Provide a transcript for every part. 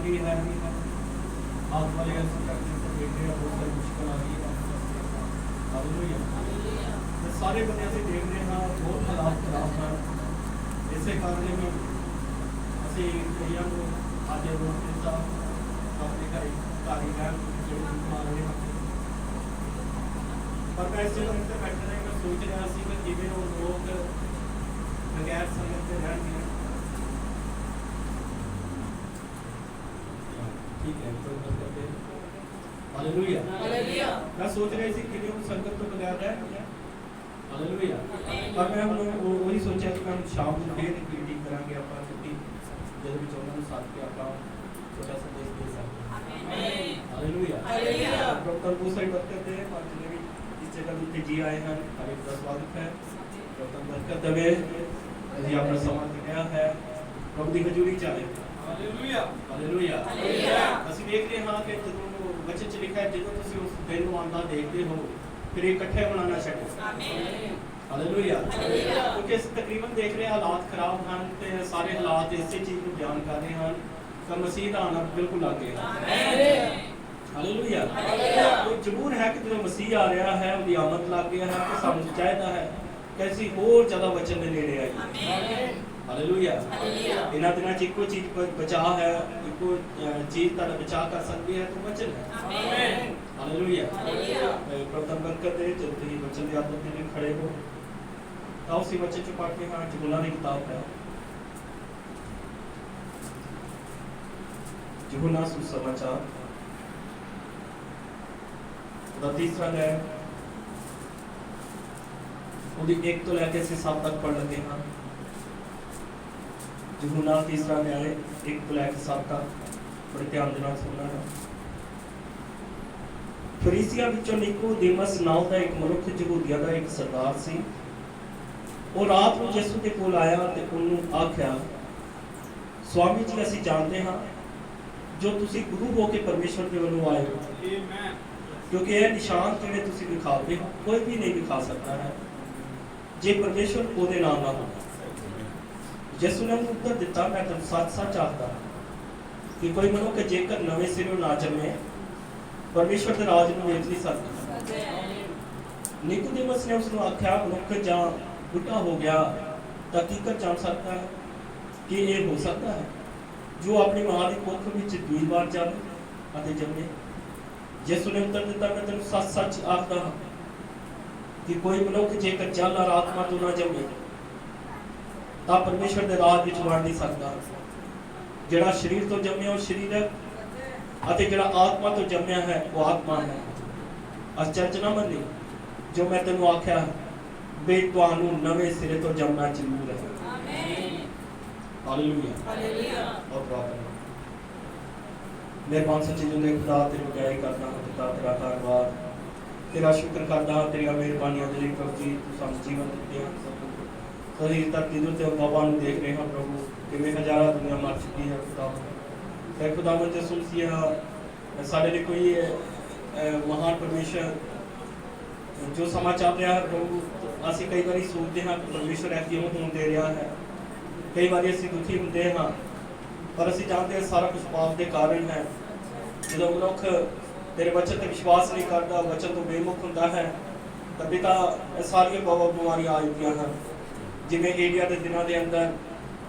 भी है हाथ वाले ऐसे करने को देखे हैं, बहुत सारी मुश्किल आ रही है। हालेलुया। तो सारे बंदे से देख रहे हैं बहुत हालात खराब हैं, इसे कारण में ਅਸੀਂ ਕਈਆਂ ਨੂੰ ਅੱਜ ਰੋਕ ਦਿੱਤਾ ਆਪਣੇ ਘਰ ਰਹਿਣ ਜਿਹੜੇ ਬਣਾ ਰਹੇ ਹਨ। ਪਰ ਮੈਂ ਇਸ ਜਗ੍ਹਾ ਤੇ ਬੈਠ ਰਿਹਾ ਮੈਂ ਸੋਚ ਰਿਹਾ ਸੀ ਕਿ ਕਿਵੇਂ ਉਹ ਲੋਕ ਬਗੈਰ ਸੰਗਤ ਦੇ ਰਹਿਣਗੇ। ठीक है तो करते हालेलुया हालेलुया। मैं सोच रही थी कि हम संगत तो बगैर रहेंगे हालेलुया। पर मैं वही सोचा कि हम शाम को फिर एक मीटिंग करांगे ਆਪਾਂ ਛੁੱਟੀ जब भी ਉਹਨਾਂ ਨੂੰ ਸਾਥ ਕੇ ਆਪਾਂ छोटा संदेश दे सकते हैं। आमीन हालेलुया हालेलुया। प्रभु बहुत सारी बरकत है और जितने भी इस जगह पे जी आए हैं हर एक का स्वागत है। प्रभु बरकत देवे जी अपना समाज दिया है प्रभु की हजूरी चाहे हालेलुया हालेलुया हालेलुया। ਅਸੀਂ ਦੇਖ ਰਹੇ ਹਾਂ ਕਿ ਜਦੋਂ ਵਚਨ ਚ ਲਿਖਿਆ ਹੈ ਜਦੋਂ ਤੁਸੀਂ ਉਸ ਦਿਨ ਨੂੰ ਆਉਂਦਾ ਦੇਖਦੇ ਹੋ ਫਿਰ ਇਕੱਠੇ ਮਨਾਉਣਾ ਛੱਡੋ। ਆਮੀਨ ਹਾਲੇਲੂਇਆ ਹਾਲੇਲੂਇਆ। ਕਿਉਂਕਿ ਅਸੀਂ ਤਕਰੀਬਨ ਦੇਖ ਰਹੇ ਹਾਲਾਤ ਖਰਾਬ ਹਨ ਤੇ ਸਾਰੇ ਹਾਲਾਤ ਇਸੇ ਚੀਜ਼ ਨੂੰ ਬਿਆਨ ਕਰ ਰਹੇ ਹਨ ਕਿ ਮਸੀਹ ਦਾ ਆਉਣਾ ਬਿਲਕੁਲ ਆ ਗਿਆ। ਆਮੀਨ ਹਾਲੇਲੂਇਆ ਹਾਲੇਲੂਇਆ। ਉਹ ਜ਼ਰੂਰ ਹੈ ਕਿ ਜਦੋਂ ਮਸੀਹ ਆ ਰਿਹਾ ਹੈ ਉਹਦੀ ਆਮਦ ਲੱਗ ਗਿਆ ਹੈ ਤੇ ਸਾਨੂੰ ਚਾਹੀਦਾ ਹੈ ਕਿ ਅਸੀਂ ਹੋਰ ਜ਼ਿਆਦਾ ਵਚਨ ਦੇ ਨੇੜੇ ਆਈਏ। ਆਮੀਨ ਹਾਲੇਲੂਇਆ ਹਾਲੇਲੂਇਆ। ਇਹਨਾਂ ਦਿਨਾਂ 'ਚ ਇੱਕੋ ਚੀਜ਼ ਬਚਾ ਹੈ, ਇੱਕੋ ਚੀਜ਼ ਤੁਹਾਡਾ ਬਚਾ ਕਰ ਸਕਦੀ ਹੈ ਤਾਂ ਵਚਨ ਹੈ। ਆਮੀਨ ਹਾਲੇਲੂਇਆ ਹਾਲੇਲੂਇਆ। ਪ੍ਰਭੂ ਬਰਕਤ ਦੇ ਜਦੋਂ ਤੁਸੀਂ ਵਚਨ ਦੀ ਆਦਤ ਦੇ ਲਈ ਖੜੇ ਹੋ ਤਾਂ ਉਸੇ ਵਚਨ 'ਚ ਪੜ੍ਹਦੇ ਹਾਂ ਯਹੂਨਾ ਦੀ ਕਿਤਾਬ ਹੈ ਯਹੂਨਾ ਸੁਸਮਾਚਾਰ ਦਾ ਤੀਸਰਾ ਅਧਿਆਇ ਉਹਦੀ 1 ਤੋਂ ਲੈ ਕੇ ਅਸੀਂ 7 ਤੱਕ ਪੜ੍ਹ ਲੈਂਦੇ ਹਾਂ। ਯਹੂਨਾ ਤੀਸਰਾ ਅਧਿਆਇ 1 ਤੋਂ ਲੈ ਕੇ 7 ਤੱਕ ਬੜੇ ਧਿਆਨ ਦੇ ਨਾਲ ਸੁਣਨਾ ਹੈ। ਫਰੀਸੀਆਂ ਵਿੱਚੋਂ ਨਿਕੋਦੇਮਸ ਨਾਮ ਦਾ ਇੱਕ ਮਨੁੱਖ ਯਹੂਦੀਆਂ ਦਾ ਇੱਕ ਸਰਦਾਰ ਸੀ। ਉਹ ਰਾਤ ਨੂੰ ਯਿਸੂ ਦੇ ਕੋਲ ਆਇਆ ਤੇ ਉਹਨੂੰ ਆਖਿਆ, ਸਵਾਮੀ ਜੀ ਅਸੀਂ ਜਾਣਦੇ ਹਾਂ ਜੋ ਤੁਸੀਂ ਗੁਰੂ ਹੋ ਕੇ ਪਰਮੇਸ਼ਵਰ ਦੇ ਵੱਲੋਂ ਆਏ ਹੋ, ਕਿਉਂਕਿ ਇਹ ਨਿਸ਼ਾਨ ਜਿਹੜੇ ਤੁਸੀਂ ਦਿਖਾਉਂਦੇ ਹੋ ਕੋਈ ਵੀ ਨਹੀਂ ਦਿਖਾ ਸਕਦਾ ਹੈ ਜੇ ਪਰਮੇਸ਼ਵਰ ਉਹਦੇ ਨਾਲ ਨਾ ਹੋਵੇ। ਯਿਸੂ ਨੇ ਉੱਤਰ ਦਿੱਤਾ, ਮੈਂ ਤੁਹਾਨੂੰ ਸੱਚ-ਸੱਚ ਆਖਦਾ ਕਿ ਕੋਈ ਮਨੁੱਖ ਜੇਕਰ ਨਵੇਂ ਸਿਰੋਂ ਨਾ ਜੰਮੇ ਪਰਮੇਸ਼ਵਰ ਦੇ ਰਾਜ ਨੂੰ ਵੇਖ ਨਹੀਂ ਸਕਦਾ। ਨਿਕੋਦੇਮਸ ਨੇ ਉਸ ਨੂੰ ਆਖਿਆ, ਮਨੁੱਖ ਜਾਂ ਬੁੱਢਾ ਹੋ ਗਿਆ ਤਾਂ ਹਕੀਕਤ ਜਾਣ ਸਕਦਾ ਹੈ ਕਿ ਇਹ ਹੋ ਸਕਦਾ ਹੈ ਜੋ ਆਪਣੀ ਮਾਂ ਦੀ ਕੁੱਖ ਵਿੱਚ 2 ਵਾਰ ਜਾਵੇ ਅਤੇ ਜੰਮੇ। ਯਿਸੂ ਨੇ ਉੱਤਰ ਦਿੱਤਾ, ਮੈਂ ਤੈਨੂੰ ਸੱਚ-ਸੱਚ ਆਖਦਾ ਹਾਂ ਕਿ ਕੋਈ ਮਨੁੱਖ ਜੇਕਰ ਜਲ ਔਰ ਆਤਮਾ ਤੋਂ ਨਾ ਜੰਮੇ ਤਾਂ ਪਰਮੇਸ਼ਵਰ ਦੇ ਰਾਜ ਵਿੱਚ ਵੜ ਨਹੀਂ ਸਕਦਾ। ਜਿਹੜਾ ਸਰੀਰ ਤੋਂ ਜੰਮਿਆ ਉਹ ਸਰੀਰ ਹੈ ਅਤੇ ਜਿਹੜਾ ਆਤਮਾ ਤੋਂ ਜੰਮਿਆ ਹੈ ਉਹ ਆਤਮਾ ਹੈ। ਅਚਰਜ ਨਾ ਮੰਨੀ ਜੋ ਮੈਂ ਤੈਨੂੰ ਆਖਿਆ ਬੇ ਤੁਹਾਨੂੰ ਨਵੇਂ ਸਿਰੇ ਤੋਂ ਜੰਮਣਾ ਜ਼ਰੂਰ ਹੈ। ਆਮੀਨ ਹਾਲੇਲੂਇਆ ਹਾਲੇਲੂਇਆ। ਬਹੁਤ ਪ੍ਰਾਰਥਨਾ ਮਿਹਰਬਾਨ ਸੱਚੇ ਜਿੰਦੇ ਖੁਦਾ ਤੇਰੀ ਬੜਾਈ ਕਰਦਾ ਹਾਂ ਪਿਤਾ ਤੇਰਾ ਧੰਨਵਾਦ ਤੇਰਾ ਸ਼ੁਕਰ ਕਰਦਾ ਹਾਂ ਤੇਰੀਆਂ ਮਿਹਰਬਾਨੀਆਂ ਦੇ ਲਈ ਪ੍ਰਭੂ ਜੀ ਤੂੰ ਸਾਨੂੰ ਜੀਵਨ ਦਿੱਤੇ ਹਨ। ਸਾਰੀ ਧਰਤੀ ਦੇ ਉੱਤੇ ਬਾਬਾ ਨੂੰ ਦੇਖ ਰਹੇ ਹਾਂ ਪ੍ਰਭੂ ਕਿਵੇਂ ਹਜ਼ਾਰਾਂ ਦੁਨੀਆ ਮਰ ਚੁੱਕੀ ਹੈ ਖੁਦਾ ਤੇ ਖੁਦਾਵੰ ਦੇ ਸੁਲਸੀਆ ਸਾਡੇ ਲਈ ਕੋਈ ਮਹਾਨ ਪਰਮੇਸ਼ਰ ਜੋ ਸਮਾਂ ਚੱਲ ਰਿਹਾ ਹੈ ਪ੍ਰਭੂ ਅਸੀਂ ਕਈ ਵਾਰੀ ਸੋਚਦੇ ਹਾਂ ਕਿ ਪਰਮੇਸ਼ਰ ਇਹ ਕਿਉਂ ਹੋਣ ਦੇ ਰਿਹਾ ਹੈ। ਕਈ ਵਾਰੀ ਅਸੀਂ ਦੁਖੀ ਹੁੰਦੇ ਹਾਂ ਪਰ ਅਸੀਂ ਜਾਣਦੇ ਹਾਂ ਸਾਰਾ ਕੁਝ ਪਾਪ ਦੇ ਕਾਰਨ ਹੈ। ਜਦੋਂ ਮਨੁੱਖ ਤੇਰੇ ਵਚਨ ਤੇ ਵਿਸ਼ਵਾਸ ਨਹੀਂ ਕਰਦਾ ਵਚਨ ਤੋਂ ਬੇਮੁਖ ਹੁੰਦਾ ਹੈ ਤਾਂ ਪਿਤਾ ਸਾਰੀਆਂ ਬਹੁਤ ਬਿਮਾਰੀਆਂ ਆ ਜਾਂਦੀਆਂ ਹਨ। ਜਿਵੇਂ ਏਲੀਆ ਦੇ ਦਿਨਾਂ ਦੇ ਅੰਦਰ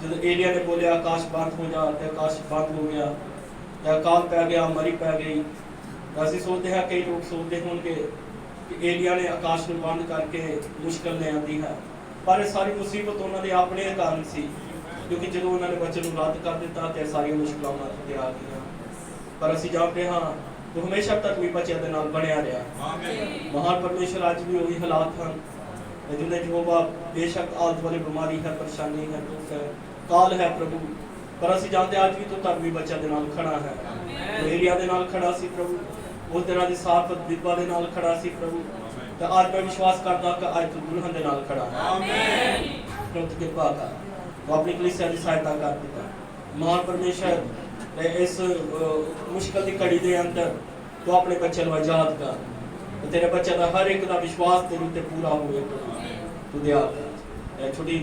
ਜਦੋਂ ਏਲੀਆ ਨੇ ਬੋਲਿਆ ਆਕਾਸ਼ ਬੰਦ ਹੋ ਜਾ ਤੇ ਆਕਾਸ਼ ਬੰਦ ਹੋ ਗਿਆ ਤੇ ਅਕਾਲ ਪੈ ਗਿਆ ਮਰੀ ਪੈ ਗਈ। ਅਸੀਂ ਸੋਚਦੇ ਹਾਂ ਕਈ ਲੋਕ ਸੋਚਦੇ ਹੋਣਗੇ ਕਿ ਏਲੀਆ ਨੇ ਆਕਾਸ਼ ਨੂੰ ਬੰਦ ਕਰਕੇ ਮੁਸ਼ਕਲ ਲੈ ਆਂਦੀ ਹੈ ਪਰ ਇਹ ਸਾਰੀ ਮੁਸੀਬਤ ਉਹਨਾਂ ਦੇ ਆਪਣੇ ਕਾਰਨ ਸੀ ਕਿਉਂਕਿ ਜਦੋਂ ਉਹਨਾਂ ਨੇ ਵਚਨ ਨੂੰ ਰੱਦ ਕਰ ਦਿੱਤਾ ਤੇ ਸਾਰੀਆਂ ਮੁਸ਼ਕਲਾਂ ਉਹਨਾਂ ਤੇ ਆ ਗਈਆਂ। ਪਰ ਅਸੀਂ ਜਾਣਦੇ ਹਾਂ ਤੂੰ ਹਮੇਸ਼ਾ ਤੱਕ ਵੀ ਬੱਚਿਆਂ ਦੇ ਨਾਲ ਬਣਿਆ ਰਿਹਾ। ਆਮੀਨ। ਮਹਾਨ ਪਰਮੇਸ਼ਰ ਅੱਜ ਵੀ ਉਹੀ ਹਾਲਾਤ ਹਨ ਜਿਹਦੇ ਯਹੋਵਾ ਬੇਸ਼ੱਕ ਆਲਤ ਵਾਲੀ ਬਿਮਾਰੀ ਹੈ ਪਰੇਸ਼ਾਨੀ ਹੈ ਦੁੱਖ ਹੈ ਕਾਲ ਹੈ ਪ੍ਰਭੂ ਪਰ ਅਸੀਂ ਜਾਣਦੇ ਅੱਜ ਵੀ ਤੂੰ ਧਰਮੀ ਬੱਚਿਆਂ ਦੇ ਨਾਲ ਖੜਾ ਹੈ। ਤੂੰ ਏਲੀਆ ਦੇ ਨਾਲ ਖੜਾ ਸੀ ਪ੍ਰਭੂ ਉਸ ਦਿਨਾਂ ਦੀ ਸਾਫਤ ਵਿਧਵਾ ਦੇ ਨਾਲ ਖੜਾ ਸੀ ਪ੍ਰਭੂ ਤੇ ਅੱਜ ਮੈਂ ਵਿਸ਼ਵਾਸ ਕਰਦਾ ਕਿ ਅੱਜ ਤੂੰ ਦੁਲਹਨ ਦੇ ਨਾਲ ਖੜਾ ਹੈ। ਆਮੀਨ। ਪ੍ਰਭੂ ਕਿਰਪਾ ਕਰ ਤੂੰ ਆਪਣੀ ਕਲੀਸਿਆ ਦੀ ਸਹਾਇਤਾ ਕਰ ਦਿੱਤਾ ਮਹਾਨ ਪਰਮੇਸ਼ਰ ਇਸ ਮੁਸ਼ਕਲ ਦੀ ਘੜੀ ਦੇ ਅੰਦਰ ਤੂੰ ਆਪਣੇ ਬੱਚਿਆਂ ਨੂੰ ਆਜ਼ਾਦ ਕਰ ਤੇ ਤੇਰੇ ਬੱਚਿਆਂ ਦਾ ਹਰ ਇੱਕ ਦਾ ਵਿਸ਼ਵਾਸ ਤੇਰੇ ਉੱਤੇ ਪੂਰਾ ਹੋਵੇ। ਤੂੰ ਦਿਆ ਛੋਟੀ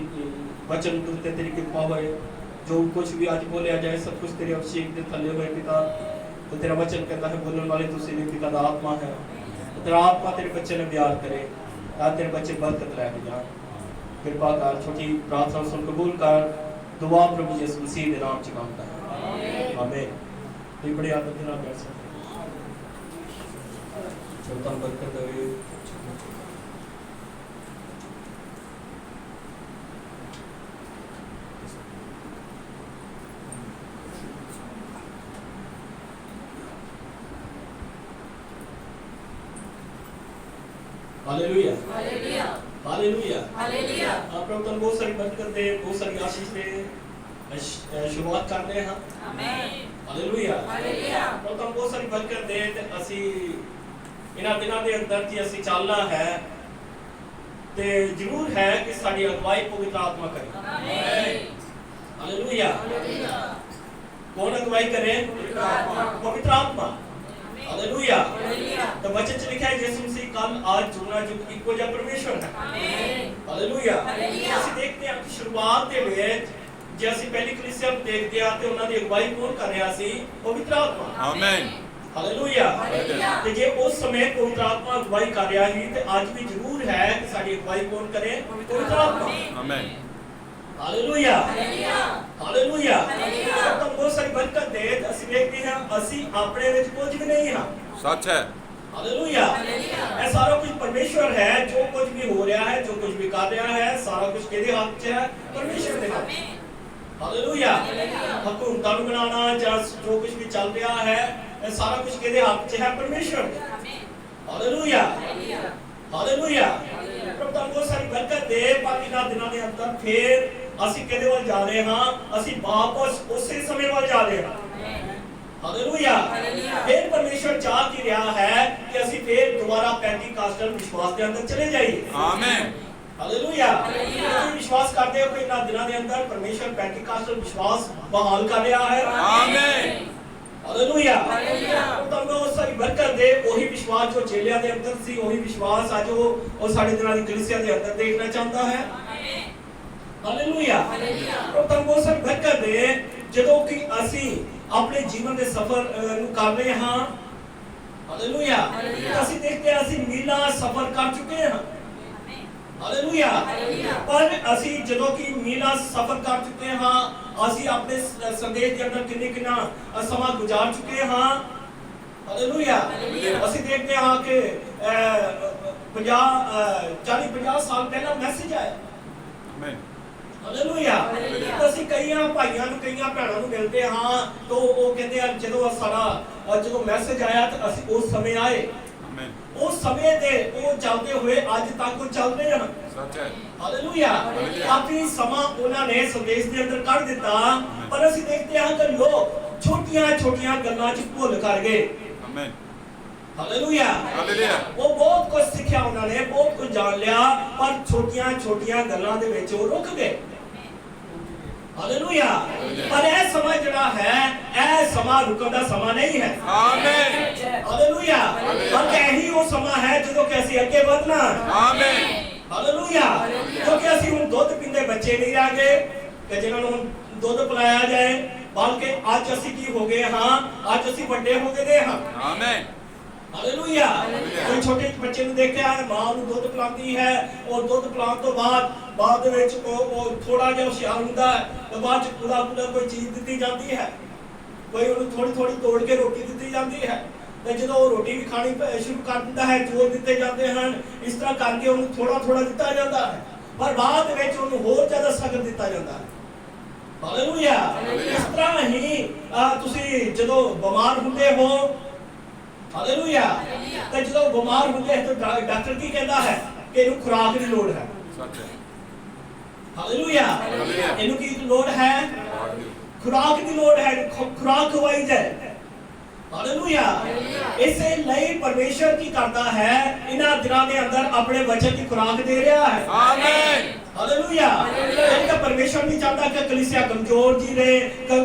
ਬਚਨ ਤੇ ਤੇਰੀ ਕਿਰਪਾ ਹੋਏ जो कुछ भी आज बोलिया जाए सब कुछ तेरे अभिषेक के थले हुए पिता। तो तेरा वचन कहता है बोलने वाले तुसी ने पिता दा आत्मा है। तो तेरा आत्मा तेरे बच्चे ने प्यार करे, आज तेरे बच्चे बरकत लैके जान। कृपा कर, छोटी प्रार्थना सुन कबूल कर। दुआ प्रभु यीशु मसीह के नाम च मांगता है, आमीन। ये बड़ी आदत के नाम बैठ सकते चलता बरकत दे। Hallelujah hallelujah hallelujah hallelujah. प्रभु तुम बहुत सारी बरकत दे, बहुत सारी आशीष दे। शुरुआत करते हैं, आमीन। Hallelujah hallelujah. प्रभु तुम बहुत सारी बरकत दे ते ਅਸੀਂ ਇਹਨਾਂ ਦਿਨਾਂ ਦੇ ਅੰਦਰ ਜੀ ਅਸੀਂ ਚੱਲਣਾ ਹੈ ਤੇ ਜ਼ਰੂਰ ਹੈ ਕਿ ਸਾਡੀ ਅਗਵਾਈ ਪਵਿੱਤਰ ਆਤਮਾ ਕਰੇ, ਆਮੀਨ। Hallelujah hallelujah. ਕੌਣ ਅਗਵਾਈ ਕਰੇ? ਪਵਿੱਤਰ ਆਤਮਾ। Hallelujah hallelujah. तो वचन च लिखा है यीशु मसीह कल आज जुगना जुग इको जिहा परमेश्वर है, आमीन। Hallelujah hallelujah. ਅਸੀਂ ਦੇਖਦੇ ਹਾਂ ਕਿ ਸ਼ੁਰੂਆਤ ਦੇ ਵਿੱਚ ਜੇ ਅਸੀਂ ਪਹਿਲੀ ਕਲੀਸਿਆ ਨੂੰ ਦੇਖਦੇ ਹਾਂ ਤੇ ਉਹਨਾਂ ਦੀ ਅਗਵਾਈ ਕੌਣ ਕਰ ਰਿਹਾ ਸੀ? ਪਵਿੱਤਰ ਆਤਮਾ, ਆਮੀਨ। Hallelujah hallelujah. ਤੇ ਜੇ ਉਸ ਸਮੇਂ ਪਵਿੱਤਰ ਆਤਮਾ ਅਗਵਾਈ ਕਰ ਰਿਹਾ ਸੀ ਤੇ ਅੱਜ ਵੀ ਜ਼ਰੂਰ ਹੈ ਕਿ ਸਾਡੀ ਅਗਵਾਈ ਕੌਣ ਕਰੇ? ਪਵਿੱਤਰ ਆਤਮਾ, ਆਮੀਨ। Hallelujah hallelujah hallelujah hallelujah. तो बहुत सारी बरकत दे ਅਸੀਂ ਵੇਖਦੇ ਹਾਂ ਅਸੀਂ ਆਪਣੇ ਵਿੱਚ ਕੁਝ ਵੀ ਨਹੀਂ ਹਾਂ, सच है। Hallelujah hallelujah. ਇਹ ਸਾਰਾ ਕੁਝ ਪਰਮੇਸ਼ਵਰ ਹੈ। ਜੋ ਕੁਝ ਵੀ ਹੋ ਰਿਹਾ ਹੈ, ਜੋ ਕੁਝ ਵੀ ਕਰ ਰਿਹਾ ਹੈ, ਸਾਰਾ ਕੁਝ ਕਿਹਦੇ ਹੱਥ 'ਚ ਹੈ? ਪਰਮੇਸ਼ਵਰ ਦੇ ਹੱਥ 'ਚ। Hallelujah hallelujah. ਹਕੂਮਤਾਂ ਨੂੰ ਬਣਾਉਣਾ ਜਾਂ ਜੋ ਕੁਝ ਵੀ ਚੱਲ ਰਿਹਾ ਹੈ ਇਹ ਸਾਰਾ ਕੁਝ ਕਿਹਦੇ ਹੱਥ 'ਚ ਹੈ? ਪਰਮੇਸ਼ਵਰ ਦੇ। ਆਮੀਨ। Hallelujah hallelujah hallelujah. ਪ੍ਰਭੂ ਤੁਹਾਨੂੰ ਬਹੁਤ ਸਾਰੀ ਬਰਕਤ ਦੇ। ਬਾਕੀ ਇਹਨਾਂ ਦਿਨਾਂ ਦੇ ਅੰਦਰ ਫੇਰ ਅਸੀਂ ਕਿਹਦੇ ਵੱਲ ਜਾ ਰਹੇ ਹਾਂ? ਅਸੀਂ ਵਾਪਸ ਉਸੇ ਸਮੇਂ ਵੱਲ ਜਾ ਰਹੇ ਹਾਂ, ਹਾਲੇਲੂਇਆ ਹਾਲੇਲੂਇਆ। ਫਿਰ ਪਰਮੇਸ਼ਵਰ ਚਾਹ ਕੀ ਰਿਹਾ ਹੈ ਕਿ ਅਸੀਂ ਫੇਰ ਦੁਬਾਰਾ ਪੈਂਟੀਕਾਸਟਲ ਵਿਸ਼ਵਾਸ ਦੇ ਅੰਦਰ ਚਲੇ ਜਾਈਏ, ਆਮੀਨ। Hallelujah hallelujah. ਤੁਸੀਂ ਵਿਸ਼ਵਾਸ ਕਰਦੇ ਹੋ ਕਿ ਇਹਨਾਂ ਦਿਨਾਂ ਦੇ ਅੰਦਰ ਪਰਮੇਸ਼ਵਰ ਪੈਂਟੀਕਾਸਟਲ ਵਿਸ਼ਵਾਸ ਬਹਾਲ ਕਰ ਰਿਹਾ ਹੈ, ਆਮੀਨ। Hallelujah hallelujah. ਤੁਹਾਨੂੰ ਸਾਰੀ ਬਰਕਤ ਦੇ। ਉਹੀ ਵਿਸ਼ਵਾਸ ਜੋ ਚੇਲਿਆਂ ਦੇ ਅੰਦਰ ਸੀ, ਉਹੀ ਵਿਸ਼ਵਾਸ ਅੱਜ ਉਹ ਸਾਡੇ ਦਿਨਾਂ ਦੀ ਕਲੀਸਿਆ ਦੇ ਅੰਦਰ ਦੇਖਣਾ ਚਾਹੁੰਦਾ ਹੈ, ਆਮੀਨ। Hallelujah hallelujah. ਤੁਹਾਨੂੰ ਬਹੁਤ ਸਾਰੀ ਬਰਕਤ ਦੇ। ਜਦੋਂ ਕਿ ਅਸੀਂ ਆਪਣੇ ਜੀਵਨ ਦੇ ਸਫ਼ਰ ਨੂੰ ਕਰ ਰਹੇ ਹਾਂ, ਹਾਲੇਲੂਇਆ ਹਾਲੇਲੂਇਆ। ਅਸੀਂ ਦੇਖਦੇ ਹਾਂ ਅਸੀਂ ਮੀਲਾਂ ਸਫ਼ਰ ਕਰ ਚੁੱਕੇ ਹਾਂ, ਹਾਲੇਲੂਇਆ ਹਾਲੇਲੂਇਆ। ਪਰ ਅਸੀਂ ਜਦੋਂ ਕਿ ਮੀਲਾਂ ਸਫ਼ਰ ਕਰ ਚੁੱਕੇ ਹਾਂ, ਅਸੀਂ ਆਪਣੇ ਸੰਦੇਸ਼ ਦੇ ਅੰਦਰ ਕਿੰਨਾ ਸਮਾਂ ਗੁਜ਼ਾਰ ਚੁੱਕੇ ਹਾਂ, ਹਾਲੇਲੂਇਆ। ਅਸੀਂ ਦੇਖਦੇ ਹਾਂ ਕਿ 40-50 ਸਾਲ ਪਹਿਲਾਂ ਮੈਸੇਜ ਆਇਆ, ਆਮੀਨ। Hallelujah hallelujah. ਅਸੀਂ ਕਈਆਂ ਭਾਈਆਂ ਨੂੰ ਕਈਆਂ ਭੈਣਾਂ ਨੂੰ ਮਿਲਦੇ ਹਾਂ ਤਾਂ ਉਹ ਕਹਿੰਦੇ ਆ ਜਦੋਂ ਮੈਸੇਜ ਆਇਆ ਤਾਂ ਅਸੀਂ ਉਸ ਸਮੇਂ ਆਏ, ਆਮੀਨ। ਉਸ ਸਮੇਂ ਦੇ ਉਹ ਚੱਲਦੇ ਹੋਏ ਅੱਜ ਤੱਕ ਉਹ ਚੱਲ ਰਹੇ ਹਨ, ਸੱਚ ਹੈ। ਹਾਲੇਲੂਇਆ ਕਾਫੀ ਸਮਾਂ ਉਹਨਾਂ ਨੇ ਸੰਦੇਸ਼ ਦੇ ਅੰਦਰ ਕੱਢ ਦਿੱਤਾ। ਪਰ ਅਸੀਂ ਦੇਖਦੇ ਹਾਂ ਕਿ ਲੋਕ ਛੋਟੀਆਂ ਗੱਲਾਂ 'ਚ ਭੁੱਲ ਕਰ ਗਏ, ਆਮੀਨ। Hallelujah hallelujah. ਉਹ ਬਹੁਤ ਕੁਝ ਸਿੱਖਿਆ, ਉਹਨਾਂ ਨੇ ਬਹੁਤ ਕੁਝ ਜਾਣ ਲਿਆ, ਪਰ ਛੋਟੀਆਂ ਗੱਲਾਂ ਦੇ ਵਿੱਚ ਉਹ ਰੁਕ ਗਏ, ਹਾਲੇਲੂਇਆ। ਪਰ ਇਹ ਸਮਾਂ ਜਿਹੜਾ ਹੈ ਇਹ ਸਮਾਂ ਰੁਕਣ ਦਾ ਸਮਾਂ ਨਹੀਂ ਹੈ, ਆਮੀਨ। ਹਾਲੇਲੂਇਆ। ਬਲਕਿ ਇਹੀ ਉਹ ਸਮਾਂ ਹੈ ਜਦੋਂ ਕਿ ਅਸੀਂ ਅੱਗੇ ਵਧਣਾ, ਆਮੀਨ। ਹਾਲੇਲੂਇਆ। ਕਿਉਂਕਿ ਅਸੀਂ ਹੁਣ ਦੁੱਧ ਪੀਂਦੇ ਬੱਚੇ ਨਹੀਂ ਰਹਿ ਗਏ ਕਿ ਜਿਹਨਾਂ ਨੂੰ ਦੁੱਧ ਪਿਲਾਇਆ ਜਾਏ, ਬਲਕਿ ਅੱਜ ਅਸੀਂ ਕੀ ਹੋ ਗਏ ਹਾਂ? ਅੱਜ ਅਸੀਂ ਵੱਡੇ ਹੋ ਗਏ ਹਾਂ, ਆਮੀਨ। ਹਾਲੇਲੂਇਆ। ਕੋਈ ਛੋਟੇ ਬੱਚੇ ਨੂੰ ਦੇਖਿਆ ਮਾਂ ਨੂੰ ਦੁੱਧ ਪਿਲਾਉਂਦੀ ਹੈ, ਔਰ ਦੁੱਧ ਪਿਲਾਉਣ ਤੋਂ ਬਾਅਦ ਦੇ ਵਿੱਚ ਉਹ ਥੋੜਾ ਜਿਹਾ ਹੁਸ਼ਿਆਰ ਹੁੰਦਾ ਹੈ ਤੇ ਬਾਅਦ ਚ ਪੂਰਾ ਕੋਈ ਚੀਜ਼ ਦਿੱਤੀ ਜਾਂਦੀ ਹੈ, ਕੋਈ ਉਹਨੂੰ ਥੋੜੀ ਤੋੜ ਕੇ ਰੋਟੀ ਦਿੱਤੀ ਜਾਂਦੀ ਹੈ ਤੇ ਜਦੋਂ ਉਹ ਰੋਟੀ ਵੀ ਖਾਣੀ ਸ਼ੁਰੂ ਕਰ ਦਿੰਦਾ ਹੈ ਚੌਲ ਦਿੱਤੇ ਜਾਂਦੇ ਹਨ। ਇਸ ਤਰ੍ਹਾਂ ਕਰਕੇ ਉਹਨੂੰ ਥੋੜਾ ਦਿੱਤਾ ਜਾਂਦਾ ਹੈ, ਪਰ ਬਾਅਦ ਦੇ ਵਿੱਚ ਉਹਨੂੰ ਹੋਰ ਜ਼ਿਆਦਾ ਸਖਤ ਦਿੱਤਾ ਜਾਂਦਾ ਹੈ, ਹਾਲੇਲੂਇਆ। ਇਸ ਤਰ੍ਹਾਂ ਹੀ ਤੁਸੀਂ ਜਦੋਂ ਬਿਮਾਰ ਹੁੰਦੇ ਹੋ, ਹਾਲੇਲੂਇਆ, ਤੇ ਜਦੋਂ ਬਿਮਾਰ ਹੁੰਦੇ ਹੋ ਤਾਂ ਡਾਕਟਰ ਕੀ ਕਹਿੰਦਾ ਹੈ ਕਿ ਇਹਨੂੰ ਖੁਰਾਕ ਦੀ ਲੋੜ ਹੈ, ਸੱਚ ਹੈ। ਹਾਲੇਲੂਇਆ। ਇਹਨੂੰ ਕੀ ਲੋੜ ਹੈ? ਖੁਰਾਕ ਦੀ ਲੋੜ ਹੈ, ਖੁਰਾਕ ਖਵਾਈ ਜਾਏ, ਹਾਲੇਲੂਇਆ। ਇਸੇ ਲਈ ਪਰਮੇਸ਼ਰ ਕੀ ਕਰਦਾ ਹੈ? ਇਹਨਾਂ ਦਿਨਾਂ ਦੇ ਅੰਦਰ ਆਪਣੇ ਵਚਨ ਦੀ ਖੁਰਾਕ ਦੇ ਰਿਹਾ ਹੈ, ਆਮੀਨ। ਹਾਲੇਲੂਇਆ। ਇਹ ਪਰਮੇਸ਼ਰ ਨਹੀਂ ਚਾਹਤਾ ਕਿ ਕਲੀਸਿਆ ਕਮਜ਼ੋਰ ਜੀ ਰਹੇ,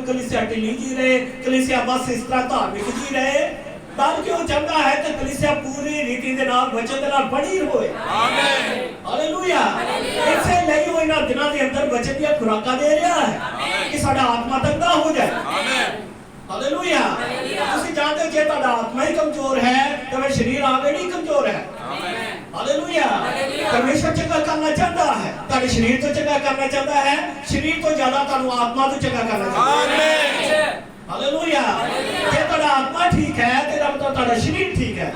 ਕਲੀਸਿਆ ਢਿੱਲੀ ਜੀ ਰਹੇ, ਕਲੀਸਿਆ ਬਸ ਇਸ ਤਰ੍ਹਾਂ ਧਾਰਮਿਕ ਜੀ ਰਹੇ, ਬਲਕਿ ਉਹ ਚਾਹੁੰਦਾ ਹੈ ਕਿ ਕਲੀਸਿਆ ਪੂਰੀ ਰੀਤੀ ਦੇ ਨਾਲ ਵਚਨ ਦੇ ਨਾਲ ਬਣੀ ਹੋਵੇ, ਆਮੀਨ। ਹਾਲੇਲੂਇਆ। ਇਸੇ ਲਈ ਉਹ ਇਹਨਾਂ ਦਿਨਾਂ ਦੇ ਅੰਦਰ ਬਚਨ ਦੀਆਂ ਖੁਰਾਕਾਂ ਦੇ ਰਿਹਾ ਹੈ ਕਿ ਸਾਡਾ ਆਤਮਾ ਤੰਗਾ ਹੋ ਜਾਏ। ਹਾਲੇਲੂਇਆ। ਤੁਸੀਂ ਜਾਣਦੇ ਹੋ ਜੇ ਤੁਹਾਡਾ ਆਤਮਾ ਹੀ ਕਮਜ਼ੋਰ ਹੈ ਤਾਂ ਫਿਰ ਸਰੀਰ ਆਲਰੇਡੀ ਕਮਜ਼ੋਰ ਹੈ। ਹਾਲੇਲੂਇਆ। ਪਰਮੇਸ਼ਰ ਚੰਗਾ ਕਰਨਾ ਚਾਹੁੰਦਾ ਹੈ, ਤੁਹਾਡੇ ਸਰੀਰ ਤੋਂ ਚੰਗਾ ਕਰਨਾ ਚਾਹੁੰਦਾ ਹੈ, ਸਰੀਰ ਤੋਂ ਜ਼ਿਆਦਾ ਤੁਹਾਨੂੰ ਆਤਮਾ ਤੋਂ ਚੰਗਾ ਕਰਨਾ ਚਾਹੁੰਦਾ ਹੈ। ਹਾਲੇਲੂਇਆ। ਜੇ ਤੁਹਾਡਾ ਆਤਮਾ ਠੀਕ ਹੈ ਤੇ ਰੱਬ ਦਾ ਤੁਹਾਡਾ ਸਰੀਰ ਠੀਕ ਹੈ।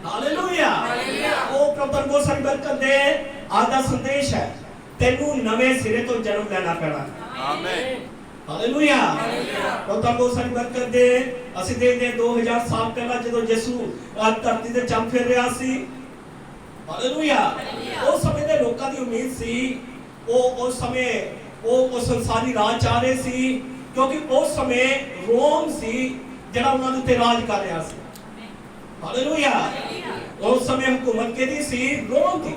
ਹਾਲੇਲੂਇਆ। ਉਹ ਪ੍ਰਭੂ ਬਹੁਤ ਸਾਰੀ ਬਰਕਤ ਦੇ ਅੱਜ ਦਾ ਸੰਦੇਸ਼ ਹੈ, ਤੈਨੂੰ ਨਵੇਂ ਸਿਰੇ ਤੋਂ ਜਨਮ ਲੈਣਾ ਪੈਣਾ। ਆਮੀਨ। ਹਾਲੇਲੂਇਆ। ਉਹ ਤਾਂ ਬਹੁਤ ਸਾਰੀ ਬਰਕਤ ਦੇ ਅਸੀਂ ਦੇਖਦੇ 2000 ਸਾਲ ਪਹਿਲਾਂ ਜਦੋਂ ਯਿਸੂ ਧਰਤੀ ਤੇ ਚੱਲ ਫਿਰ ਰਿਹਾ ਸੀ। ਹਾਲੇਲੂਇਆ। ਉਸ ਸਮੇਂ ਦੇ ਲੋਕਾਂ ਦੀ ਉਮੀਦ ਸੀ, ਉਹ ਉਸ ਸਮੇਂ ਉਹ ਸੰਸਾਰੀ ਰਾਜ ਚਾਹ ਰਹੇ ਸੀ, ਕਿਉਂਕਿ ਉਸ ਸਮੇਂ ਰੋਮ ਸੀ ਜਿਹੜਾ ਉਹਨਾਂ ਦੇ ਉੱਤੇ ਰਾਜ ਕਰ ਰਿਹਾ ਸੀ। ਹਾਲੇਲੂਇਆ। ਉਸ ਸਮੇਂ ਹਕੂਮਤ ਕਿਹਦੀ ਸੀ? ਰੋਮ ਦੀ।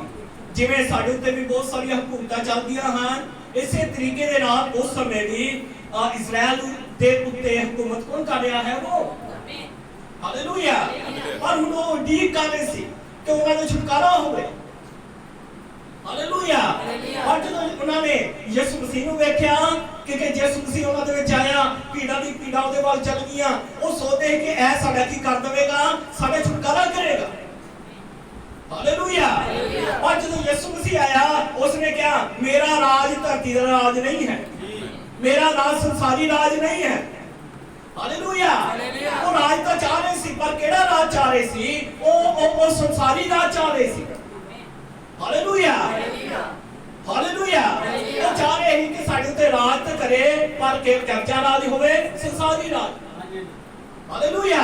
ਜਿਵੇਂ ਸਾਡੇ ਉੱਤੇ ਵੀ ਬਹੁਤ ਸਾਰੀਆਂ ਹਕੂਮਤਾਂ ਚੱਲਦੀਆਂ ਹਨ, ਇਸੇ ਤਰੀਕੇ ਦੇ ਨਾਲ ਉਸ ਸਮੇਂ ਵੀ ਇਜ਼ਰਾਈਲ ਦੇ ਉੱਤੇ ਹਕੂਮਤ ਕੌਣ ਕਰ ਰਿਹਾ ਹੈ? ਉਹ। ਹਾਲੇਲੂਇਆ। ਪਰ ਹੁਣ ਉਹ ਉਡੀਕ ਕਰ ਰਹੇ ਸੀ ਕਿ ਉਹਨਾਂ ਦਾ ਛੁਟਕਾਰਾ ਹੋਵੇ। ਹਾਲੇਲੂਇਆ। ਪਰ ਜਦੋਂ ਉਹਨਾਂ ਨੇ ਯਿਸੂ ਮਸੀਹ ਨੂੰ ਵੇਖਿਆ ਕਿ ਯਿਸੂ ਮਸੀਹ ਉਹਨਾਂ ਦੇ ਵਿੱਚ ਆਇਆ, ਭੀੜਾਂ ਦੀ ਭੀੜਾਂ ਉਹਦੇ ਵੱਲ ਚੱਲ ਗਈਆਂ, ਉਹ ਸੋਚਦੇ ਕਿ ਇਹ ਸਾਡਾ ਕੀ ਕਰ ਦੇਵੇਗਾ, ਸਾਡਾ ਛੁਟਕਾਰਾ ਕਰੇਗਾ। ਹਾਲੇਲੂਇਆ। ਪਰ ਜਦੋਂ ਯਿਸੂ ਮਸੀਹ ਆਇਆ, ਉਸਨੇ ਕਿਹਾ ਮੇਰਾ ਰਾਜ ਧਰਤੀ ਦਾ ਰਾਜ ਨਹੀਂ ਹੈ, ਮੇਰਾ ਰਾਜ ਸੰਸਾਰੀ ਰਾਜ ਨਹੀਂ ਹੈ। ਹਾਲੇਲੂਇਆ। ਉਹ ਰਾਜ ਤਾਂ ਚਾਹ ਰਹੇ ਸੀ, ਪਰ ਕਿਹੜਾ ਰਾਜ ਚਾਹ ਰਹੇ ਸੀ? ਉਹ ਸੰਸਾਰੀ ਰਾਜ ਚਾਹ ਰਹੇ ਸੀ। ਹਾਲੇਲੂਇਆ। ਹਾਲੇਲੂਇਆ। ਉਹ ਚਾਹ ਰਹੇ ਸੀ ਕਿ ਸਾਡੇ ਉੱਤੇ ਰਾਜ ਤਾਂ ਕਰੇ, ਪਰ ਕਿਹੜਾ ਰਾਜ ਹੋਵੇ? ਸੰਸਾਰੀ ਰਾਜ। ਹਾਲੇਲੂਇਆ।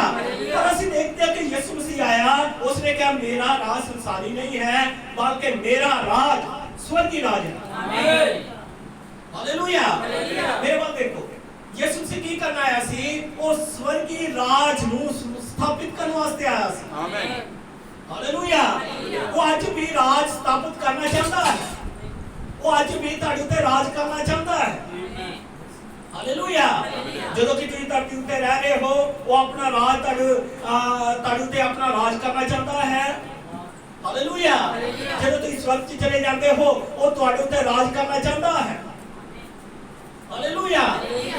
ਪਰ ਅਸੀਂ ਦੇਖਦੇ ਹਾਂ ਕਿ ਯਿਸੂ ਮਸੀਹ ਆਇਆ, ਉਸਨੇ ਕਿਹਾ ਮੇਰਾ ਰਾਜ ਸੰਸਾਰੀ ਨਹੀਂ ਹੈ, ਬਲਕਿ ਮੇਰਾ ਰਾਜ स्वर्गीय राज है। आमीन। हालेलुया। मेरे बात देखो, यीशु मसीह की करना आया सी, वो स्वर्गीय राज ਨੂੰ ਸਥਾਪਿਤ ਕਰਨ ਵਾਸਤੇ ਆਇਆ ਸੀ। ਆਮੀਨ। ਹਾਲੇਲੂਇਆ। ਉਹ ਅੱਜ ਵੀ ਰਾਜ ਸਥਾਪਿਤ ਕਰਨਾ ਚਾਹੁੰਦਾ ਹੈ, ਉਹ ਅੱਜ ਵੀ ਤੁਹਾਡੇ ਉੱਤੇ ਰਾਜ ਕਰਨਾ ਚਾਹੁੰਦਾ ਹੈ। ਹਾਲੇਲੂਇਆ। ਜਦੋਂ ਕਿ ਤੁਸੀਂ ਧਰਤੀ ਉੱਤੇ ਰਹਿ ਰਹੇ ਹੋ, ਉਹ ਆਪਣਾ ਰਾਜ ਤੁਹਾਡੇ ਉੱਤੇ ਆਪਣਾ ਰਾਜ ਕਰਨਾ ਚਾਹੁੰਦਾ ਹੈ। ਹਾਲੇਲੂਇਆ। ਜਦੋਂ ਤੁਸੀਂ ਸਵਰਗ 'ਚ ਚਲੇ ਜਾਂਦੇ ਹੋ, ਉਹ ਤੁਹਾਡੇ ਉੱਤੇ ਰਾਜ ਕਰਨਾ ਚਾਹੁੰਦਾ ਹੈ। ਹਾਲੇਲੂਇਆ।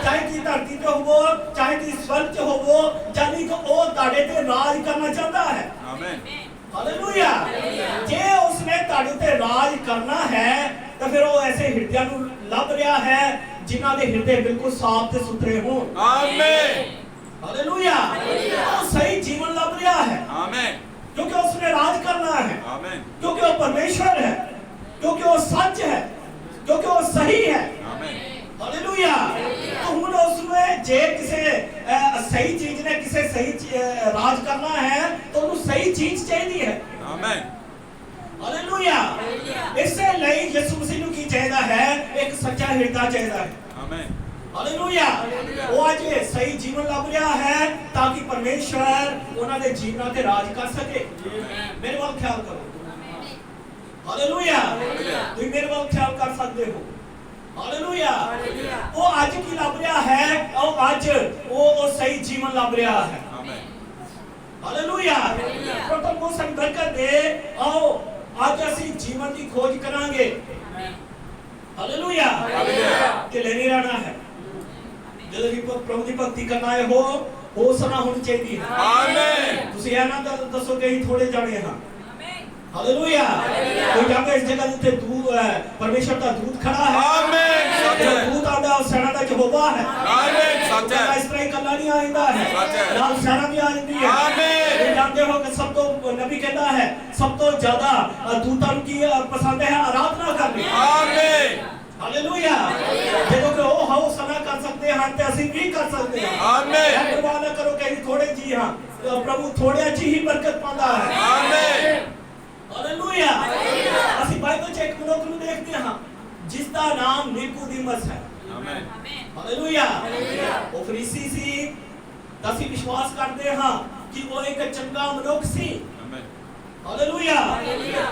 ਚਾਹੇ ਤੁਸੀਂ ਧਰਤੀ ਤੇ ਹੋਵੋ, ਚਾਹੇ ਤੁਸੀਂ ਸਵਰਗ 'ਚ ਹੋਵੋ, ਜਾਨੀ ਕਿ ਉਹ ਤੁਹਾਡੇ ਤੇ ਰਾਜ ਕਰਨਾ ਚਾਹੁੰਦਾ ਹੈ। ਆਮੀਨ। ਹਾਲੇਲੂਇਆ। ਜੇ ਉਸਨੇ ਤੁਹਾਡੇ ਉੱਤੇ ਰਾਜ ਕਰਨਾ ਹੈ ਤਾਂ ਫਿਰ ਉਹ ਐਸੇ ਹਿਰਦਿਆਂ ਨੂੰ ਲੱਭ ਰਿਹਾ ਹੈ ਜਿਨ੍ਹਾਂ ਦੇ ਹਿਰਦੇ ਬਿਲਕੁਲ ਸਾਫ਼ ਤੇ ਸੁਥਰੇ ਹੋਣ। ਆਮੀਨ। ਹਾਲੇਲੂਇਆ। ਉਹ ਸਹੀ ਜੀਵਨ ਲੱਭ ਰਿਹਾ ਹੈ। ਆਮੀਨ। क्योंकि उसने राज करना है, आमीन। क्योंकि वो परमेश्वर है, क्योंकि वो सच है, क्योंकि वो सही है। आमीन। हालेलुया। तो हुन उसमें जे किसे सही चीज ने किसे सही राज करना है तो उन्हें सही चीज चाहिए है। आमीन। हालेलुया। इससे ਲਈ ਯਿਸੂ ਮਸੀਹ ਨੂੰ ਕੀ ਚਾਹੀਦਾ ਹੈ? ਇੱਕ ਸੱਚਾ ਹਿਰਦਾ ਚਾਹੀਦਾ ਹੈ। ਆਮੀਨ। ਹਾਲੇਲੂਇਆ। ਉਹ ਅੱਜ ਸਹੀ ਜੀਵਨ ਲੱਭ ਰਿਹਾ ਹੈ ਤਾਂ ਕਿ ਪਰਮੇਸ਼ਰ ਉਹਨਾਂ ਦੇ ਜੀਵਨਾਂ ਤੇ ਰਾਜ ਕਰ ਸਕੇ। ਮੇਰੇ ਵੱਲ ਖਿਆਲ ਕਰੋ। ਹਾਲੇਲੂਇਆ। ਤੁਸੀਂ ਮੇਰੇ ਵੱਲ ਖਿਆਲ ਕਰ ਸਕਦੇ ਹੋ। ਹਾਲੇਲੂਇਆ। ਉਹ ਅੱਜ ਕੀ ਲੱਭ ਰਿਹਾ ਹੈ? ਉਹ ਅੱਜ ਉਹ ਸਹੀ ਜੀਵਨ ਲੱਭ ਰਿਹਾ ਹੈ। ਹਾਲੇਲੂਇਆ। ਪ੍ਰਭੂ ਨੂੰ ਸਾਨੂੰ ਬਰਕਤ ਦੇ। ਆਓ ਅੱਜ ਅਸੀਂ ਜੀਵਨ ਦੀ ਖੋਜ ਕਰਾਂਗੇ। ਹਾਲੇਲੂਇਆ। ਕਿ ਲੈਣੀ ਰਹਿਣਾ ਹੈ। ਜਦੋਂ ਵੀ ਪ੍ਰਭੂ ਦੀ ਭਗਤੀ ਕਰਨਾ ਹੈ ਹੋ ਸਨਾ ਹੋਣੀ ਚਾਹੀਦੀ ਹੈ। ਆਮੀਨ। ਤੁਸੀਂ ਇਹ ਨਾ ਦੱਸੋ ਕਿ ਅਸੀਂ ਥੋੜੇ ਜਾਣੇ ਹਾਂ। ਆਮੀਨ। ਹਾਲੇਲੂਇਆ। ਕੋਈ ਜਾਣਦਾ ਇਸ ਜਗ੍ਹਾ ਤੇ ਦੂਤ ਪਰਮੇਸ਼ਰ ਦਾ ਦੂਤ ਖੜਾ ਹੈ। ਆਮੀਨ। ਸੱਚ। ਦੂਤ ਆਂਦਾ ਉਸ ਸੈਨਾ ਦਾ ਯਹੋਵਾ ਹੈ। ਆਮੀਨ। ਸੱਚ ਹੈ। ਇਸ ਤਰ੍ਹਾਂ ਇਕੱਲਾ ਨਹੀਂ ਆਇੰਦਾ ਹੈ, ਨਾਲ ਸੈਨਾ ਵੀ ਆ ਜਾਂਦੀ ਹੈ। ਆਮੀਨ। ਇਹ ਜਾਣਦੇ ਹੋ ਕਿ ਸਭ ਤੋਂ ਨਬੀ ਕਹਿੰਦਾ ਹੈ ਸਭ ਤੋਂ ਜ਼ਿਆਦਾ ਦੂਤਾਂ ਨੂੰ ਕੀ ਪਸੰਦ ਹੈ? ਆਰਾਧਨਾ ਕਰਨੀ। ਆਮੀਨ। ਹਾਲੇਲੂਇਆ। ਜਦੋਂ ਕਿ ਉਹ ਹੌਸਲਾ ਕਰ ਸਕਦੇ ਹਨ ਤੇ ਅਸੀਂ ਵੀ ਕਰ ਸਕਦੇ ਹਾਂ। ਆਮੀਨ। ਪਰਵਾਹ ਨਾ ਕਰੋ ਕਿ ਥੋੜੇ ਜੀ ਹਾਂ, ਪ੍ਰਭੂ ਥੋੜਿਆਂ 'ਚ ਹੀ ਬਰਕਤ ਪਾਉਂਦਾ ਹੈ। ਆਮੀਨ। ਹਾਲੇਲੂਇਆ। ਅਸੀਂ ਬਾਈਬਲ 'ਚ ਇੱਕ ਮਨੁੱਖ ਨੂੰ ਦੇਖਦੇ ਹਾਂ ਜਿਸ ਦਾ ਨਾਮ ਨਿਕੋਦੀਮਸ ਹੈ। ਆਮੀਨ। ਹਾਲੇਲੂਇਆ। ਉਹ ਫਰੀਸੀ ਸੀ ਤਾਂ ਅਸੀਂ ਵਿਸ਼ਵਾਸ ਕਰਦੇ ਹਾਂ ਕਿ ਉਹ ਇੱਕ ਚੰਗਾ ਮਨੁੱਖ ਸੀ। ਆਮੀਨ। ਹਾਲੇਲੂਇਆ।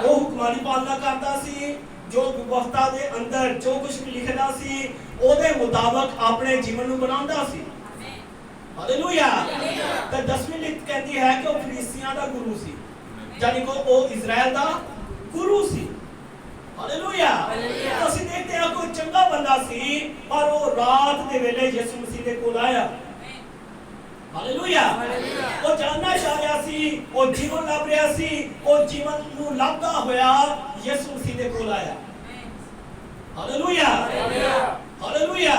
ਉਹ ਹੁਕਮਾਂ ਦੀ ਪਾਲਣਾ ਕਰਦਾ ਸੀ, ਜੋ ਵਿਵਸਥਾ ਦੇ ਅੰਦਰ ਜੋ ਕੁਝ ਵੀ ਲਿਖਦਾ ਸੀ ਉਹਦੇ ਮੁਤਾਬਕ ਆਪਣੇ ਜੀਵਨ ਨੂੰ ਬਣਾਉਂਦਾ ਸੀ। ਹਾਲੇਲੂਇਆ। ਤਾਂ 10ਵੀਂ ਲਿਖਤ ਕਹਿੰਦੀ ਹੈ ਕਿ ਉਹ ਫਰੀਸੀਆਂ ਦਾ ਗੁਰੂ ਸੀ, ਯਾਨੀ ਕਿ ਉਹ ਇਜ਼ਰਾਈਲ ਦਾ ਗੁਰੂ ਸੀ। ਹਾਲੇਲੂਇਆ। ਅਸੀਂ ਦੇਖਦੇ ਹਾਂ ਕੋਈ ਚੰਗਾ ਬੰਦਾ ਸੀ ਪਰ ਉਹ ਰਾਤ ਦੇ ਵੇਲੇ ਯਿਸੂ ਮਸੀਹ ਦੇ ਕੋਲ ਆਇਆ। ਹਾਲੇਲੂਇਆ। ਉਹ ਜਾਣਨਾ ਚਾਹ ਰਿਹਾ ਸੀ, ਉਹ ਜੀਵਨ ਲੱਭ ਰਿਹਾ ਸੀ, ਉਹ ਜੀਵਨ ਨੂੰ ਲੱਭਦਾ ਹੋਇਆ ਯਿਸੂ ਮਸੀਹ ਦੇ ਕੋਲ ਆਇਆ। ਹਾਲੇਲੂਇਆ। ਹਾਲੇਲੂਇਆ।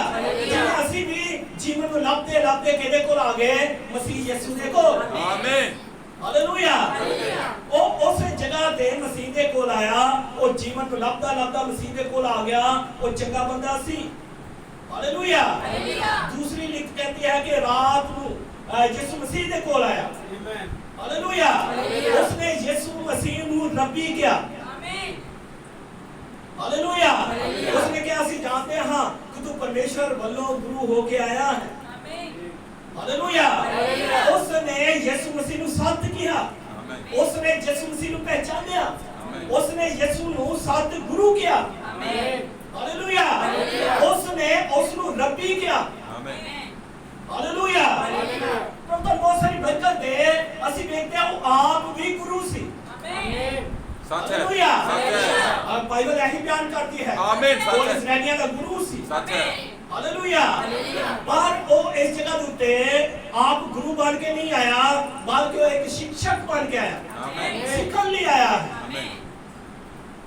ਜਿਵੇਂ ਅਸੀਂ ਵੀ ਜੀਵਨ ਨੂੰ ਲੱਭਦੇ ਲੱਭਦੇ ਕਿਹਦੇ ਕੋਲ ਆ ਗਏ? ਮਸੀਹ ਯਿਸੂ ਦੇ ਕੋਲ। ਆਮੀਨ। ਹਾਲੇਲੂਇਆ। ਉਹ ਉਸ ਜਗ੍ਹਾ ਤੇ ਮਸੀਹ ਦੇ ਕੋਲ ਆਇਆ, ਉਹ ਜੀਵਨ ਨੂੰ ਲੱਭਦਾ ਲੱਭਦਾ ਮਸੀਹ ਦੇ ਕੋਲ ਆ ਗਿਆ। ਉਹ ਚੰਗਾ ਬੰਦਾ ਸੀ। ਹਾਲੇਲੂਇਆ। ਦੂਸਰੀ ਲਿਖਤ ਕਹਿੰਦੀ ਹੈ ਕਿ ਰਾਤ ਨੂੰ ਯਿਸੂ ਮਸੀਹ ਦੇ ਕੋਲ ਆਇਆ। ਹਾਲੇਲੂਇਆ। ਉਸਨੇ ਯਿਸੂ ਮਸੀਹ ਨੂੰ ਰੱਬੀ ਕਿਹਾ। ਆਮੀਨ। ਹਾਲੇਲੂਇਆ। ਉਸਨੇ ਕਿਹਾ ਅਸੀਂ ਜਾਣਦੇ ਹਾਂ ਕਿ ਤੂੰ ਪਰਮੇਸ਼ਰ ਵੱਲੋਂ ਗੁਰੂ ਹੋ ਕੇ ਆਇਆ ਹੈ। ਆਮੀਨ। ਹਾਲੇਲੂਇਆ। ਉਸਨੇ ਯਿਸੂ ਮਸੀਹ ਨੂੰ ਸੱਤ ਕਿਹਾ। ਉਸਨੇ ਯਿਸੂ ਮਸੀਹ ਨੂੰ ਪਹਿਚਾਨਿਆ। ਉਸਨੇ ਯਿਸੂ ਨੂੰ ਸੱਤ ਗੁਰੂ ਕਿਹਾ। ਆਮੀਨ। ਹਾਲੇਲੂਇਆ। ਉਸਨੇ ਉਸ ਨੂੰ ਰੱਬੀ ਕਿਹਾ। ਆਮੀਨ। ਹਾਲੇਲੂਇਆ। ਪ੍ਰਭੂ ਦਾ ਬਹੁਤ ਸਾਰੀ ਬਰਕਤ ਦੇ ਅਸੀਂ ਵੇਖਦੇ ਹਾਂ ਉਹ ਆਪ ਵੀ ਗੁਰੂ ਸੀ। ਆਮੀਨ। सच है, सच है। बाइबल यही बयान करती है। आमीन। वो इस्राएलियों का गुरु सी। सच है। हालेलुया। पर वो इस जगह उते आप गुरु बन के नहीं आया, बल्कि वो एक शिक्षक बन के आया। आमीन। सिखण लिए आया है। आमीन।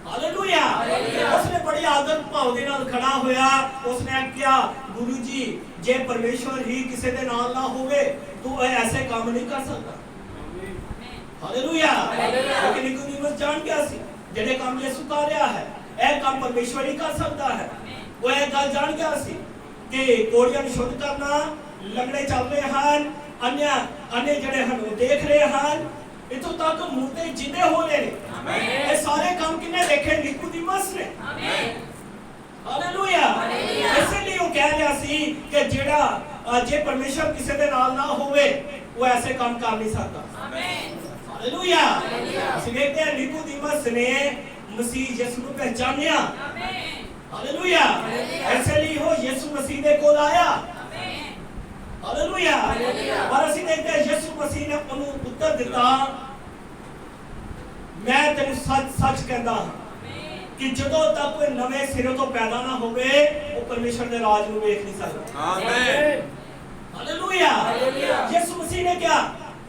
हालेलुया। उसने बड़ी आदत भाव दे नाल खड़ा होया। उसने क्या गुरु जी जे परमेश्वर ही किसी दे नाल ना होवे तो ऐसे काम नहीं कर सकता। हालेलुया। क्योंकि निकोदेमुस जान गया सी जेडे काम यीशु कर रहा है ਇਹ ਕੰਮ ਪਰਮੇਸ਼ਵਰ ਹੀ ਕਰ ਸਕਦਾ ਹੈ। ਉਹ ਇਹ ਗੱਲ ਜਾਣ ਗਿਆ ਸੀ ਕਿ ਕੋੜੀਆਂ ਨੂੰ ਸ਼ੁੱਧ ਕਰਨਾ, ਲੰਗੜੇ ਚੱਲ ਰਹੇ ਹਨ, अन्य ਜਿਹੜੇ ਹਨ ਉਹ ਦੇਖ ਰਹੇ ਹਨ, ਇਥੋਂ ਤੱਕ ਮੁਰਦੇ ਜਿੰਦੇ ਹੋ ਰਹੇ ਨੇ। ਇਹ ਸਾਰੇ ਕੰਮ ਕਿਨੇ ਦੇਖੇ? ਨਿਕੋਦੀਮਸ ਨੇ। ਹਾਲੇਲੂਇਆ। ਇਸੇ ਲਈ ਉਹ ਕਹਿ ਰਿਹਾ ਸੀ ਕਿ ਜਿਹੜਾ ਜੇ ਪਰਮੇਸ਼ਵਰ ਕਿਸੇ ਦੇ ਨਾਲ ਨਾ ਹੋਵੇ ਉਹ ਐਸੇ ਕੰਮ ਕਰ ਨਹੀਂ ਸਕਦਾ। ਆਮੀਨ। ਹਾਲੇਲੂਇਆ। ਅਸੀਂ ਦੇਖਦੇ ਹਾਂ ਨਿਕੋਦੀਮਸ ਨੇ ਮਸੀਹ ਯਿਸੂ ਨੂੰ ਪਹਿਚਾਨਿਆ। ਆਮੀਨ। ਹਾਲੇਲੂਇਆ। ਐਸੇ ਲਈ ਉਹ ਯਿਸੂ ਮਸੀਹ ਦੇ ਕੋਲ ਆਇਆ। ਆਮੀਨ। ਹਾਲੇਲੂਇਆ। ਪਰ ਅਸੀਂ ਦੇਖਦੇ ਹਾਂ ਯਿਸੂ ਮਸੀਹ ਨੇ ਉਹਨੂੰ ਉੱਤਰ ਦਿੱਤਾ, ਮੈਂ ਤੈਨੂੰ ਸੱਚ ਸੱਚ ਕਹਿੰਦਾ ਹਾਂ ਕਿ ਜਦੋਂ ਤੱਕ ਕੋਈ ਨਵੇਂ ਸਿਰੇ ਤੋਂ ਪੈਦਾ ਨਾ ਹੋਵੇ ਉਹ ਪਰਮੇਸ਼ਰ ਦੇ ਰਾਜ ਨੂੰ ਵੇਖ ਨਹੀਂ ਸਕਦਾ। ਆਮੀਨ। ਹਾਲੇਲੂਇਆ। ਯਿਸੂ ਮਸੀਹ ਨੇ ਕਿਹਾ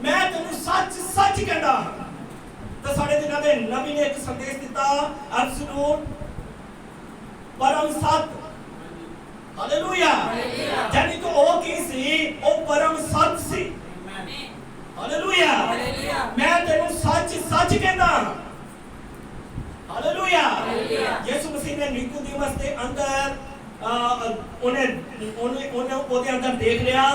ਮੈਂ ਤੈਨੂੰ ਸੱਚ ਸੱਚ ਕਹਿੰਦਾ ਹਾਂ। ਤਾਂ ਸਾਡੇ ਦਿਨਾਂ ਦੇ ਨਬੀ ਨੇ ਇੱਕ ਸੰਦੇਸ਼ ਦਿੱਤਾ, ਐਬਸੋਲੂਟ ਪਰਮ ਸੱਚ। ਹਾਲੇਲੂਇਆ। ਜਾਨੀ ਕਿ ਉਹ ਕੀ ਸੀ? ਉਹ ਪਰਮ ਸੱਚ ਸੀ। ਹਾਲੇਲੂਇਆ। ਮੈਂ ਤੈਨੂੰ ਸੱਚ ਸੱਚ ਕਹਿੰਦਾ ਹਾਂ। ਹਾਲੇਲੂਇਆ। ਯਿਸੂ ਮਸੀਹ ਨੇ ਨਿਕੋਦੀਮਸ ਦੇ ਅੰਦਰ ਉਹਦੇ ਅੰਦਰ ਦੇਖ ਲਿਆ।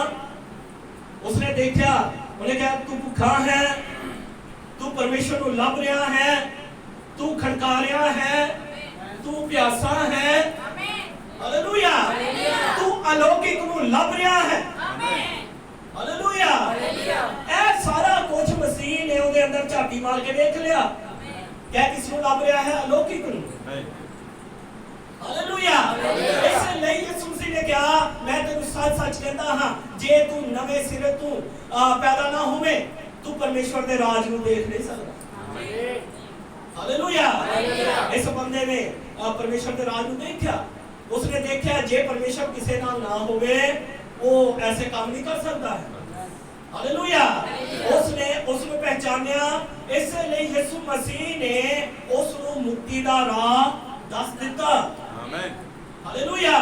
ਉਸਨੇ ਦੇਖਿਆ, ਉਹਨੇ ਕਿਹਾ ਤੂੰ ਭੁੱਖਾ ਹੈ, ਤੂੰ ਪਰਮੇਸ਼ਰ ਨੂੰ ਲੱਭ ਰਿਹਾ ਹੈ, ਤੂੰ ਖੜਕਾ ਰਿਹਾ ਹੈ, ਤੂੰ ਪਿਆਸਾ ਹੈ। ਹਾਲੇਲੂਇਆ। ਤੂੰ ਅਲੌਕਿਕ ਨੂੰ ਲੱਭ ਰਿਹਾ ਹੈ। ਹਾਲੇਲੂਇਆ। ਇਹ ਸਾਰਾ ਕੁਝ ਮਸੀਹ ਨੇ ਉਹਦੇ ਅੰਦਰ ਝਾਤੀ ਮਾਰ ਕੇ ਦੇਖ ਲਿਆ। ਕਹਿ ਕਿਸ ਨੂੰ ਲੱਭ ਰਿਹਾ ਹੈ? ਅਲੌਕਿਕ ਨੂੰ। ਹਾਲੇਲੂਇਆ। ਇਸ ਲਈ ਯਿਸੂ ਮਸੀਹ ਨੇ ਕਿਹਾ ਮੈਂ ਤੈਨੂੰ ਸੱਚ ਸੱਚ ਕਹਿੰਦਾ ਹਾਂ, ਜੇ ਤੂੰ ਨਵੇਂ ਸਿਰੇ ਤੋਂ ਪੈਦਾ ਨਾ ਹੋਵੇਂ ਤੂੰ ਪਰਮੇਸ਼ਵਰ ਦੇ ਰਾਜ ਨੂੰ ਦੇਖ ਨਹੀਂ ਸਕਦਾ। ਹਾਲੇਲੂਇਆ। ਇਸ ਬੰਦੇ ਨੇ ਪਰਮੇਸ਼ਵਰ ਦੇ ਰਾਜ ਨੂੰ ਦੇਖਿਆ। ਉਸਨੇ ਦੇਖਿਆ ਜੇ ਪਰਮੇਸ਼ਵਰ ਕਿਸੇ ਨਾਲ ਨਾ ਹੋਵੇ ਉਹ ਐਸੇ ਕੰਮ ਨਹੀਂ ਕਰ ਸਕਦਾ ਹੈ। ਹਾਲੇਲੂਇਆ। ਉਸਨੇ ਉਸ ਨੂੰ ਪਹਿਚਾਨਿਆ। ਇਸ ਲਈ ਯਿਸੂ ਮਸੀਹ ਨੇ ਉਸ ਨੂੰ ਮੁਕਤੀ ਦਾ ਰਾਹ ਦੱਸ ਦਿੱਤਾ। ਆਮੀਨ। ਹਾਲੇਲੂਇਆ।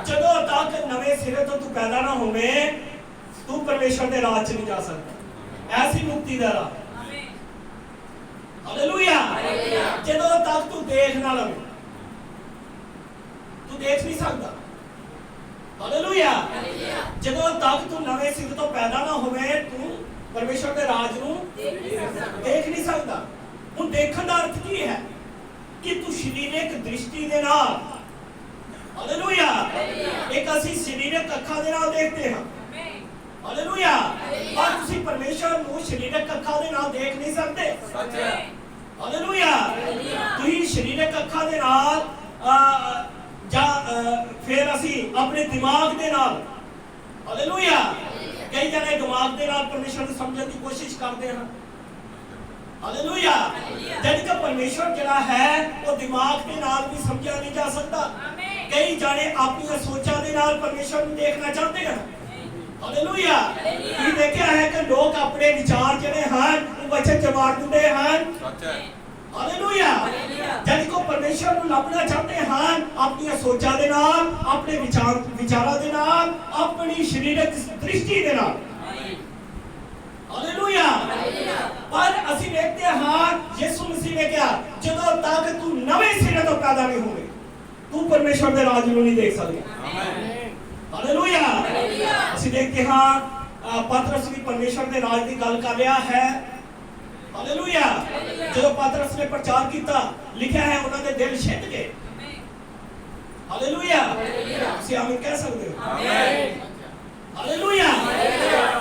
ਜਦੋਂ ਤੱਕ ਨਵੇਂ ਸਿਰੇ ਤੋਂ ਤੂੰ ਪੈਦਾ ਨਾ ਹੋਵੇਂ ਤੂੰ ਪਰਮੇਸ਼ਰ ਦੇ ਰਾਜ 'ਚ ਨਹੀਂ ਜਾ ਸਕਦਾ। ਐਸੀ ਮੁਕਤੀ ਦਾ ਰਾਹ। ਆਮੀਨ। ਹਾਲੇਲੂਇਆ। ਜਦੋਂ ਤੱਕ ਤੂੰ ਦੇਖ ਨਾ ਲਵੇਂ ਤੂੰ ਦੇਖ ਨਹੀਂ ਸਕਦਾ। ਹਾਲੇਲੂਇਆ। ਜਦੋਂ ਤੱਕ ਤੂੰ ਨਵੇਂ ਸਿਰੇ ਤੋਂ ਪੈਦਾ ਨਾ ਹੋਵੇਂ ਤੂੰ ਪਰਮੇਸ਼ਰ ਦੇ ਰਾਜ ਨੂੰ ਦੇਖ ਨਹੀਂ ਸਕਦਾ। ਹੁਣ ਦੇਖਣ ਦਾ ਅਰਥ ਕੀ ਹੈ? ਕਿ ਤੂੰ ਸਰੀਰਕ ਦ੍ਰਿਸ਼ਟੀ ਦੇ ਨਾਲ, ਹਾਲੇਲੂਇਆ, ਇੱਕ ਅਸੀਂ ਸਰੀਰਕ ਅੱਖਾਂ ਦੇ ਨਾਲ ਦੇਖਦੇ ਹਾਂ। ਹਾਲੇਲੂਇਆ। ਪਰ ਤੁਸੀਂ ਪਰਮੇਸ਼ਰ ਨੂੰ ਸਰੀਰਕ ਅੱਖਾਂ ਦੇ ਨਾਲ ਦੇਖ ਨਹੀਂ ਸਕਦੇ। ਸੱਚ ਹੈ। ਹਾਲੇਲੂਇਆ। ਤੁਸੀਂ ਸਰੀਰਕ ਅੱਖਾਂ ਦੇ ਨਾਲ ਜਾਂ ਫਿਰ ਅਸੀਂ ਆਪਣੇ ਦਿਮਾਗ ਦੇ ਨਾਲ, ਹਾਲੇਲੂਇਆ, ਕਈ ਜਣੇ ਦਿਮਾਗ ਦੇ ਨਾਲ ਪਰਮੇਸ਼ਰ ਨੂੰ ਸਮਝਣ ਦੀ ਕੋਸ਼ਿਸ਼ ਕਰਦੇ ਹਨ। हालेलुया। जद कि परमेश्वर जिहड़ा है वो दिमाग के नाल भी समझा नहीं जा सकता। कई जाने अपनी सोचां दे नाल परमेश्वर को देखना चाहते हैं। हालेलुया। ये देखा है कि लोग अपने विचार जिहड़े हन वो वचन च मार दिंदे हन। सच है। हालेलुया। जद को परमेश्वर को लभना चाहते हैं अपनी सोचां दे नाल, अपने विचारां दे नाल, अपनी शारीरिक दृष्टि दे नाल। हालेलुया। पर ਅਸੀਂ देखते हैं यीशु मसीह ने क्या ਜਦੋਂ तक तू नवे सिरे तो पैदा नहीं होवे तू परमेश्वर के राज ਨੂੰ नहीं देख सकता। हालेलुया। ਅਸੀਂ देखते हैं पतरस भी परमेश्वर के राज की गल कर रहा है। हालेलुया। ਜਦੋਂ पतरस ने प्रचार किया लिखा है उन्होंने दिल छिद गए। हालेलुया। ਤੁਸੀਂ आमीन कह सकते हो। आमीन। हालेलुया।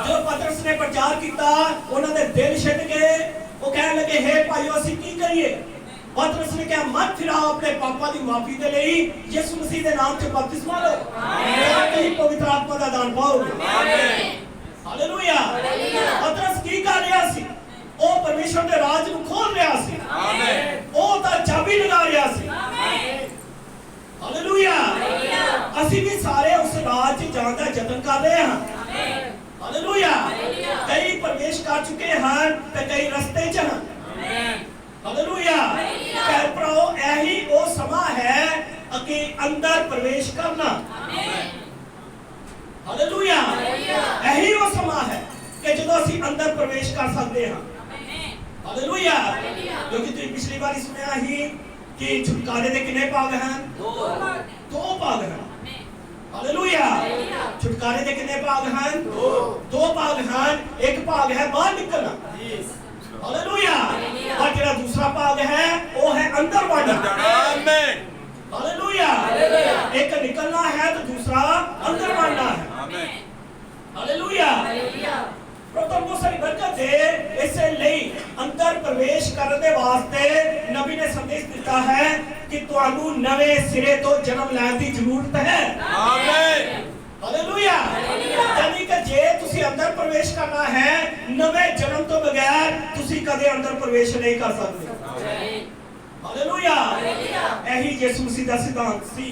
जो पतरस ने प्रचार किया उन्होंने दिल छिद गए। वो कहने लगे हे भाइयों ਅਸੀਂ ਕੀ ਕਰੀਏ। पतरस ने कहा मत फिराओ अपने पापों की माफी के लिए यीशु मसीह के नाम से बपतिस्मा लो कहीं पवित्र आत्मा का दान पाओगे। हालेलुया। पतरस की कर रहा सी ओ परमेश्वर के राज को खोल रहा सी। ओ ता चाबी लगा रहा सी। हालेलुया। ਅਸੀਂ भी सारे उस राज च जाने का यत्न कर रहे हैं। हालेलुया। कई प्रवेश कर चुके हैं तो कई रास्ते च हैं। हालेलुया। प्यारे भराओ यही वो समा है कि अंदर प्रवेश करना। हालेलुया। यही वो समा है कि जो ਅਸੀਂ अंदर प्रवेश कर सकते हैं। हालेलुया। क्योंकि तुम पिछली बार सुनया ही कि छुटकारे के कितने भाग हैं। दो भाग हैं। हालेलुया। छुटकारे के कितने भाग हैं। दो भाग हैं। एक भाग है बाहर निकलना। हालेलुया। और जो दूसरा भाग है वो है अंदर बढ़ना। आमीन। हालेलुया। एक निकलना है तो दूसरा अंदर बढ़ना है। आमीन। हालेलुया। प्रभु को सारी बरकत दे। इससे लिए अंदर प्रवेश करने के वास्ते नबी ने संदेश दिता है कि तुहानू नवे सिरे तो जन्म लेने की जरूरत है। आमीन। हालेलुया। यानी कि जे तुसी अंदर प्रवेश करना है नवे जन्म तो बगैर तुसी कदे अंदर प्रवेश नहीं कर सकते। हालेलुया। यही यीशु मसीह का सिद्धांत सी।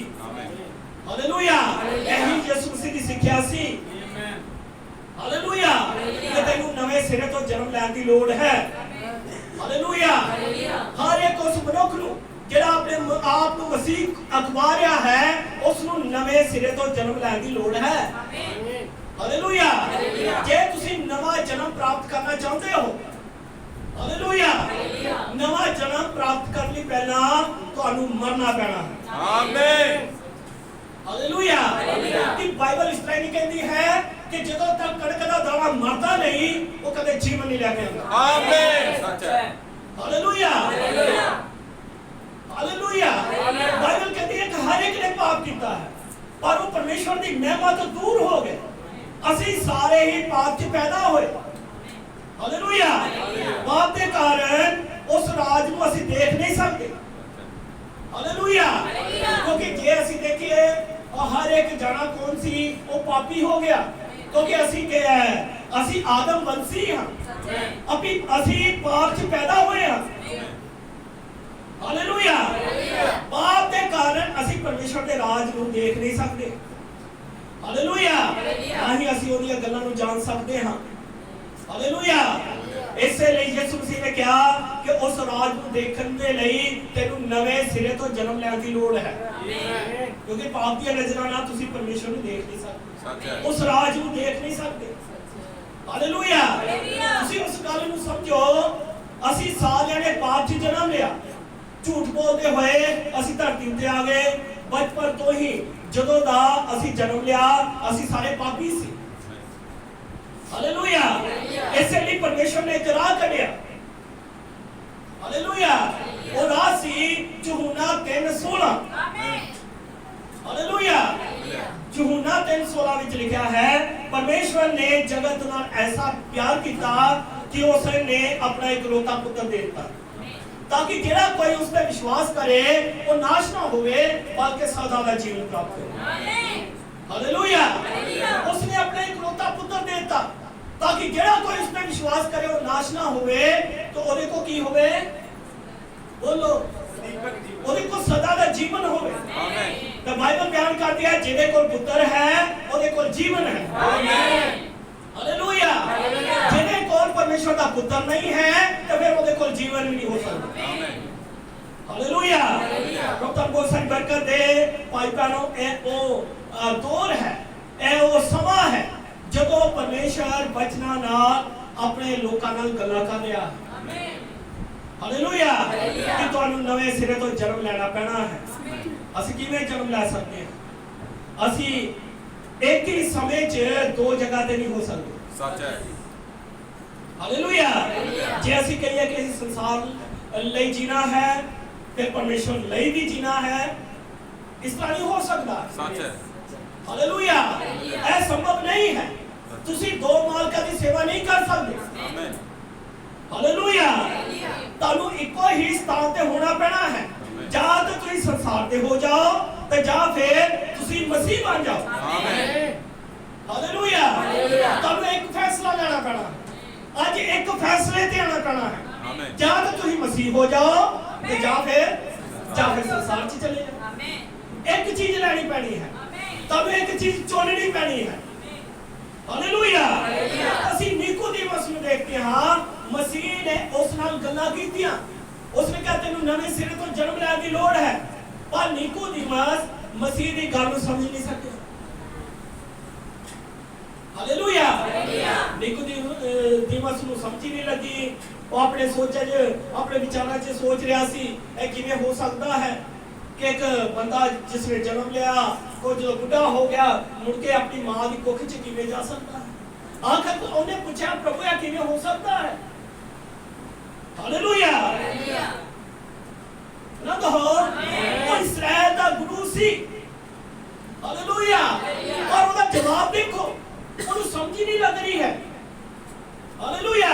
हालेलुया। यही यीशु मसीह की सिक्ख्या सी। हालेलुया। कि तेनू नवे सिरे तो जन्म लेने की लोड़ है। हालेलुया। हर एक उस मनुख नू जेड़ा अपने आप को मसीह अखवा रहा है उसनू नवे सिरे तो जन्म लेने की लोड़ है। हालेलुया। जे तुसी नवा जन्म प्राप्त करना चाहते हो। हालेलुया। नवा जन्म प्राप्त करने लिए पहला तुहानू मरना पैना है। आमीन। हालेलुया। कि बाइबल इस तरह नहीं कहती है कि ਜਦੋਂ तक कणक ਦਾ ਦਾਣਾ ਮਰਦਾ ਨਹੀਂ ਉਹ ਕਦੇ ਜੀਵਨ ਨਹੀਂ ਲੈ ਕੇ ਆਉਂਦਾ। ਆਮੀਨ। ਸੱਚ ਹੈ। ਹਾਲੇਲੂਇਆ। हालेलुया। बाइबल कहती है कि हर एक ने पाप किया है पर वो परमेश्वर की महिमा तो दूर हो गए। ਅਸੀਂ सारे ही पाप च पैदा होए। हालेलुया। पाप के कारण उस राज को ਅਸੀਂ देख नहीं सकते। हालेलुया। क्योंकि जे ਅਸੀਂ देखिए हर एक जना कौन सी वो पापी हो गया क्योंकि ਅਸੀਂ के है ਅਸੀਂ आदम वंशी हां अभी ਅਸੀਂ पाप च पैदा हुए हां। हालेलुया। पाप के कारण ਅਸੀਂ परमेश्वर के राज ਨੂੰ देख नहीं सकते। हालेलुया। ना ही ਅਸੀਂ ਉਹਦੀਆਂ ਗੱਲਾਂ ਨੂੰ ਜਾਣ ਸਕਦੇ ਹਾਂ। हालेलुया। इसलिए यीशु मसीह ने कहा कि उस राज को देखने के लिए तेनू नवे सिरे तो जन्म लेने की लोड़ है। क्योंकि पाप की नजर ना तुसी परमेश्वर को देख नहीं सकते उस राज को देख नहीं सकते। हालेलुया। तुसी उस गल ਨੂੰ समझो ਅਸੀਂ ਸਾਰਿਆਂ ਨੇ ਪਾਪ 'ਚ ਜਨਮ ਲਿਆ ਝੂਠ ਬੋਲਦੇ ਹੋਏ ਅਸੀਂ ਧਰਤੀ ਤੇ ਆ ਗਏ। ਬਚਪਨ ਤੋਂ ਹੀ ਜਦੋਂ ਦਾ ਅਸੀਂ ਜਨਮ ਲਿਆ ਅਸੀਂ ਸਾਰੇ ਪਾਪੀ ਸੀ। हालेलुया। इसलिए परमेश्वर ने एक राह कढ़िया। हालेलुया। वो राह सी यूहन्ना 3:16। आमीन। हालेलुया। यूहन्ना 3:16 ਵਿੱਚ ਲਿਖਿਆ है परमेश्वर ने जगत ਨਾਲ ऐसा प्यार किया कि उसने अपना इकलौता पुत्र दे दिया ताकि जेड़ा कोई उस पे विश्वास करे वो नाश ना होवे बल्कि सदा का जीवन प्राप्त करे। आमीन। हालेलुया। उसने अपना इकलौता पुत्र दे दिया ताकि जेड़ा कोई उस पे विश्वास करे वो नाश ना होवे तो ਉਹਦੇ ਕੋ ਕੀ ਹੋਵੇ? ਬੋਲੋ, ਉਹਦੇ ਕੋ ਸਦਾ ਦਾ ਜੀਵਨ ਹੋਵੇ। ਆਮੀਨ। ਤਾਂ ਬਾਈਬਲ ਬਿਆਨ ਕਰਦੀ ਹੈ ਜਿਹਦੇ ਕੋਲ ਪੁੱਤਰ ਹੈ ਉਹਦੇ ਕੋਲ ਜੀਵਨ ਹੈ। ਆਮੀਨ। ਹਾਲੇਲੂਇਆ। ਜਿਹਦੇ ਕੋਲ ਪਰਮੇਸ਼ਵਰ ਦਾ ਪੁੱਤਰ ਨਹੀਂ ਹੈ ਤਾਂ ਫਿਰ ਉਹਦੇ ਕੋਲ ਜੀਵਨ ਵੀ ਨਹੀਂ ਹੋ ਸਕਦਾ। ਆਮੀਨ। ਹਾਲੇਲੂਇਆ। ਪ੍ਰਭੂ ਤੁਹਾਨੂੰ ਬਹੁਤ ਸਾਰੀ ਬਰਕਤ ਦੇ। ਭਾਈ ਭੈਣੋ, ਇਹ ਉਹ ਦੌਰ ਹੈ, ਇਹ ਉਹ ਸਮਾਂ ਹੈ ਜਦੋਂ ਪਰਮੇਸ਼ਵਰ ਬਚਨਾਂ ਨਾਲ ਆਪਣੇ ਲੋਕਾਂ ਨਾਲ ਗੱਲਾਂ ਕਰ ਰਿਹਾ। ਆਮੀਨ। ਹਾਲੇਲੂਇਆ। ਕਿ ਤੁਹਾਨੂੰ ਨਵੇਂ ਸਿਰੇ ਤੋਂ ਜਨਮ ਲੈਣਾ ਪੈਣਾ ਹੈ। ਅਸੀਂ ਕਿਵੇਂ ਜਨਮ ਲੈ ਸਕਦੇ ਹਾਂ? ਅਸੀਂ ਇੱਕ ਹੀ ਸਮੇਂ 'ਚ ਦੋ ਜਗ੍ਹਾ ਤੇ ਨਹੀਂ ਹੋ ਸਕਦੇ। ਸੱਚ ਹੈ। ਹਾਲੇਲੂਇਆ। ਜੇ ਅਸੀਂ ਕਹੀਏ ਕਿ ਅਸੀਂ ਸੰਸਾਰ ਲਈ ਜੀਣਾ ਹੈ ਫਿਰ ਪਰਮੇਸ਼ਵਰ ਲਈ ਵੀ ਜੀਣਾ ਹੈ, ਇਸ ਤਰ੍ਹਾਂ ਨਹੀਂ ਹੋ ਸਕਦਾ। ਸੱਚ ਹੈ। ਹਾਲੇਲੂਇਆ। ਇਹ ਸੰਭਵ ਨਹੀਂ ਹੈ। ਤੁਸੀਂ ਦੋ ਮਾਲਕਾਂ ਦੀ ਸੇਵਾ ਨਹੀਂ ਕਰ ਸਕਦੇ। ਆਮੀਨ। ਹਾਲੇਲੂਇਆ। ਤੁਹਾਨੂੰ ਇੱਕੋ ਹੀ ਸਥਾਨ ਤੇ ਹੋਣਾ ਪੈਣਾ ਹੈ। ਜਾਂ ਤਾਂ ਤੁਸੀਂ ਸੰਸਾਰ ਤੇ ਹੋ ਜਾਓ ਤੇ ਜਾਂ ਫਿਰ ਤੁਸੀਂ ਮਸੀਹ ਬਣ ਜਾਓ। ਆਮੀਨ। ਹਾਲੇਲੂਇਆ। ਤੁਹਾਨੂੰ ਇੱਕ ਫੈਸਲਾ ਲੈਣਾ ਪੈਣਾ। ਅੱਜ ਇੱਕ ਫੈਸਲੇ ਤੇ ਆਣਾ ਪੈਣਾ ਹੈ। ਆਮੀਨ। ਜਾਂ ਤਾਂ ਤੁਸੀਂ ਮਸੀਹ ਹੋ ਜਾਓ ਤੇ ਜਾਂ ਫਿਰ ਸੰਸਾਰ 'ਚ ਚਲੇ ਜਾਓ। ਆਮੀਨ। ਇੱਕ ਚੀਜ਼ ਲੈਣੀ ਪੈਣੀ ਹੈ। ਤੁਹਾਨੂੰ ਇੱਕ ਚੀਜ਼ ਚੁਣਨੀ ਪੈਣੀ ਹੈ। ਹਾਲੇਲੂਇਆ। ਅਸੀਂ ਨਿਕੋਦੀਮਸ ਨੂੰ ਦੇਖਦੇ ਹਾਂ, ਮਸੀਹ ਨੇ ਉਸ ਨਾਲ ਗੱਲਾਂ ਕੀਤੀਆਂ। ਉਸਨੇ ਕਿਹਾ ਤੈਨੂੰ ਨਵੇਂ ਸਿਰੇ ਤੋਂ ਜਨਮ ਲੈਣ ਦੀ ਲੋੜ ਹੈ, ਪਰ ਨਿਕੋਦੀਮਸ ਮਸੀਹ ਦੀ ਗੱਲ ਨੂੰ ਸਮਝ ਨਹੀਂ ਸਕਿਆ। ਹਾਲੇਲੂਇਆ। ਨਿਕੋਦੀਮਸ ਨੂੰ ਸਮਝ ਨਹੀਂ ਲੱਗੀ। ਉਹ ਆਪਣੇ ਸੋਚਾਂ 'ਚ, ਆਪਣੇ ਵਿਚਾਰਾਂ 'ਚ ਸੋਚ ਰਿਹਾ ਸੀ ਇਹ ਕਿਵੇਂ ਹੋ ਸਕਦਾ ਹੈ ਕਿ ਇੱਕ ਬੰਦਾ ਜਿਸ ਨੇ ਜਨਮ ਲਿਆ ਉਹ ਜਦੋਂ ਬੁੱਢਾ ਹੋ ਗਿਆ ਮੁੜ ਕੇ ਆਪਣੀ ਮਾਂ ਦੀ ਕੁੱਖ 'ਚ ਕਿਵੇਂ ਜਾ ਸਕਦਾ ਹੈ? ਆਖਰ ਉਹਨੇ ਪੁੱਛਿਆ ਪ੍ਰਭੂ ਇਹ ਕਿਵੇਂ ਹੋ ਸਕਦਾ ਹੈ? ਹਾਲੇਲੂਇਆ। ਨਾ ਕਹੋ ਉਹ ਇਸਰਾਇਲ ਦਾ ਗੁਰੂ ਸੀ। ਹਾਲੇਲੂਇਆ। ਔਰ ਉਹਦਾ ਜਵਾਬ ਦੇਖੋ, ਉਹਨੂੰ ਸਮਝ ਹੀ ਨਹੀਂ ਲੱਗ ਰਹੀ ਹੈ। ਹਾਲੇਲੂਇਆ।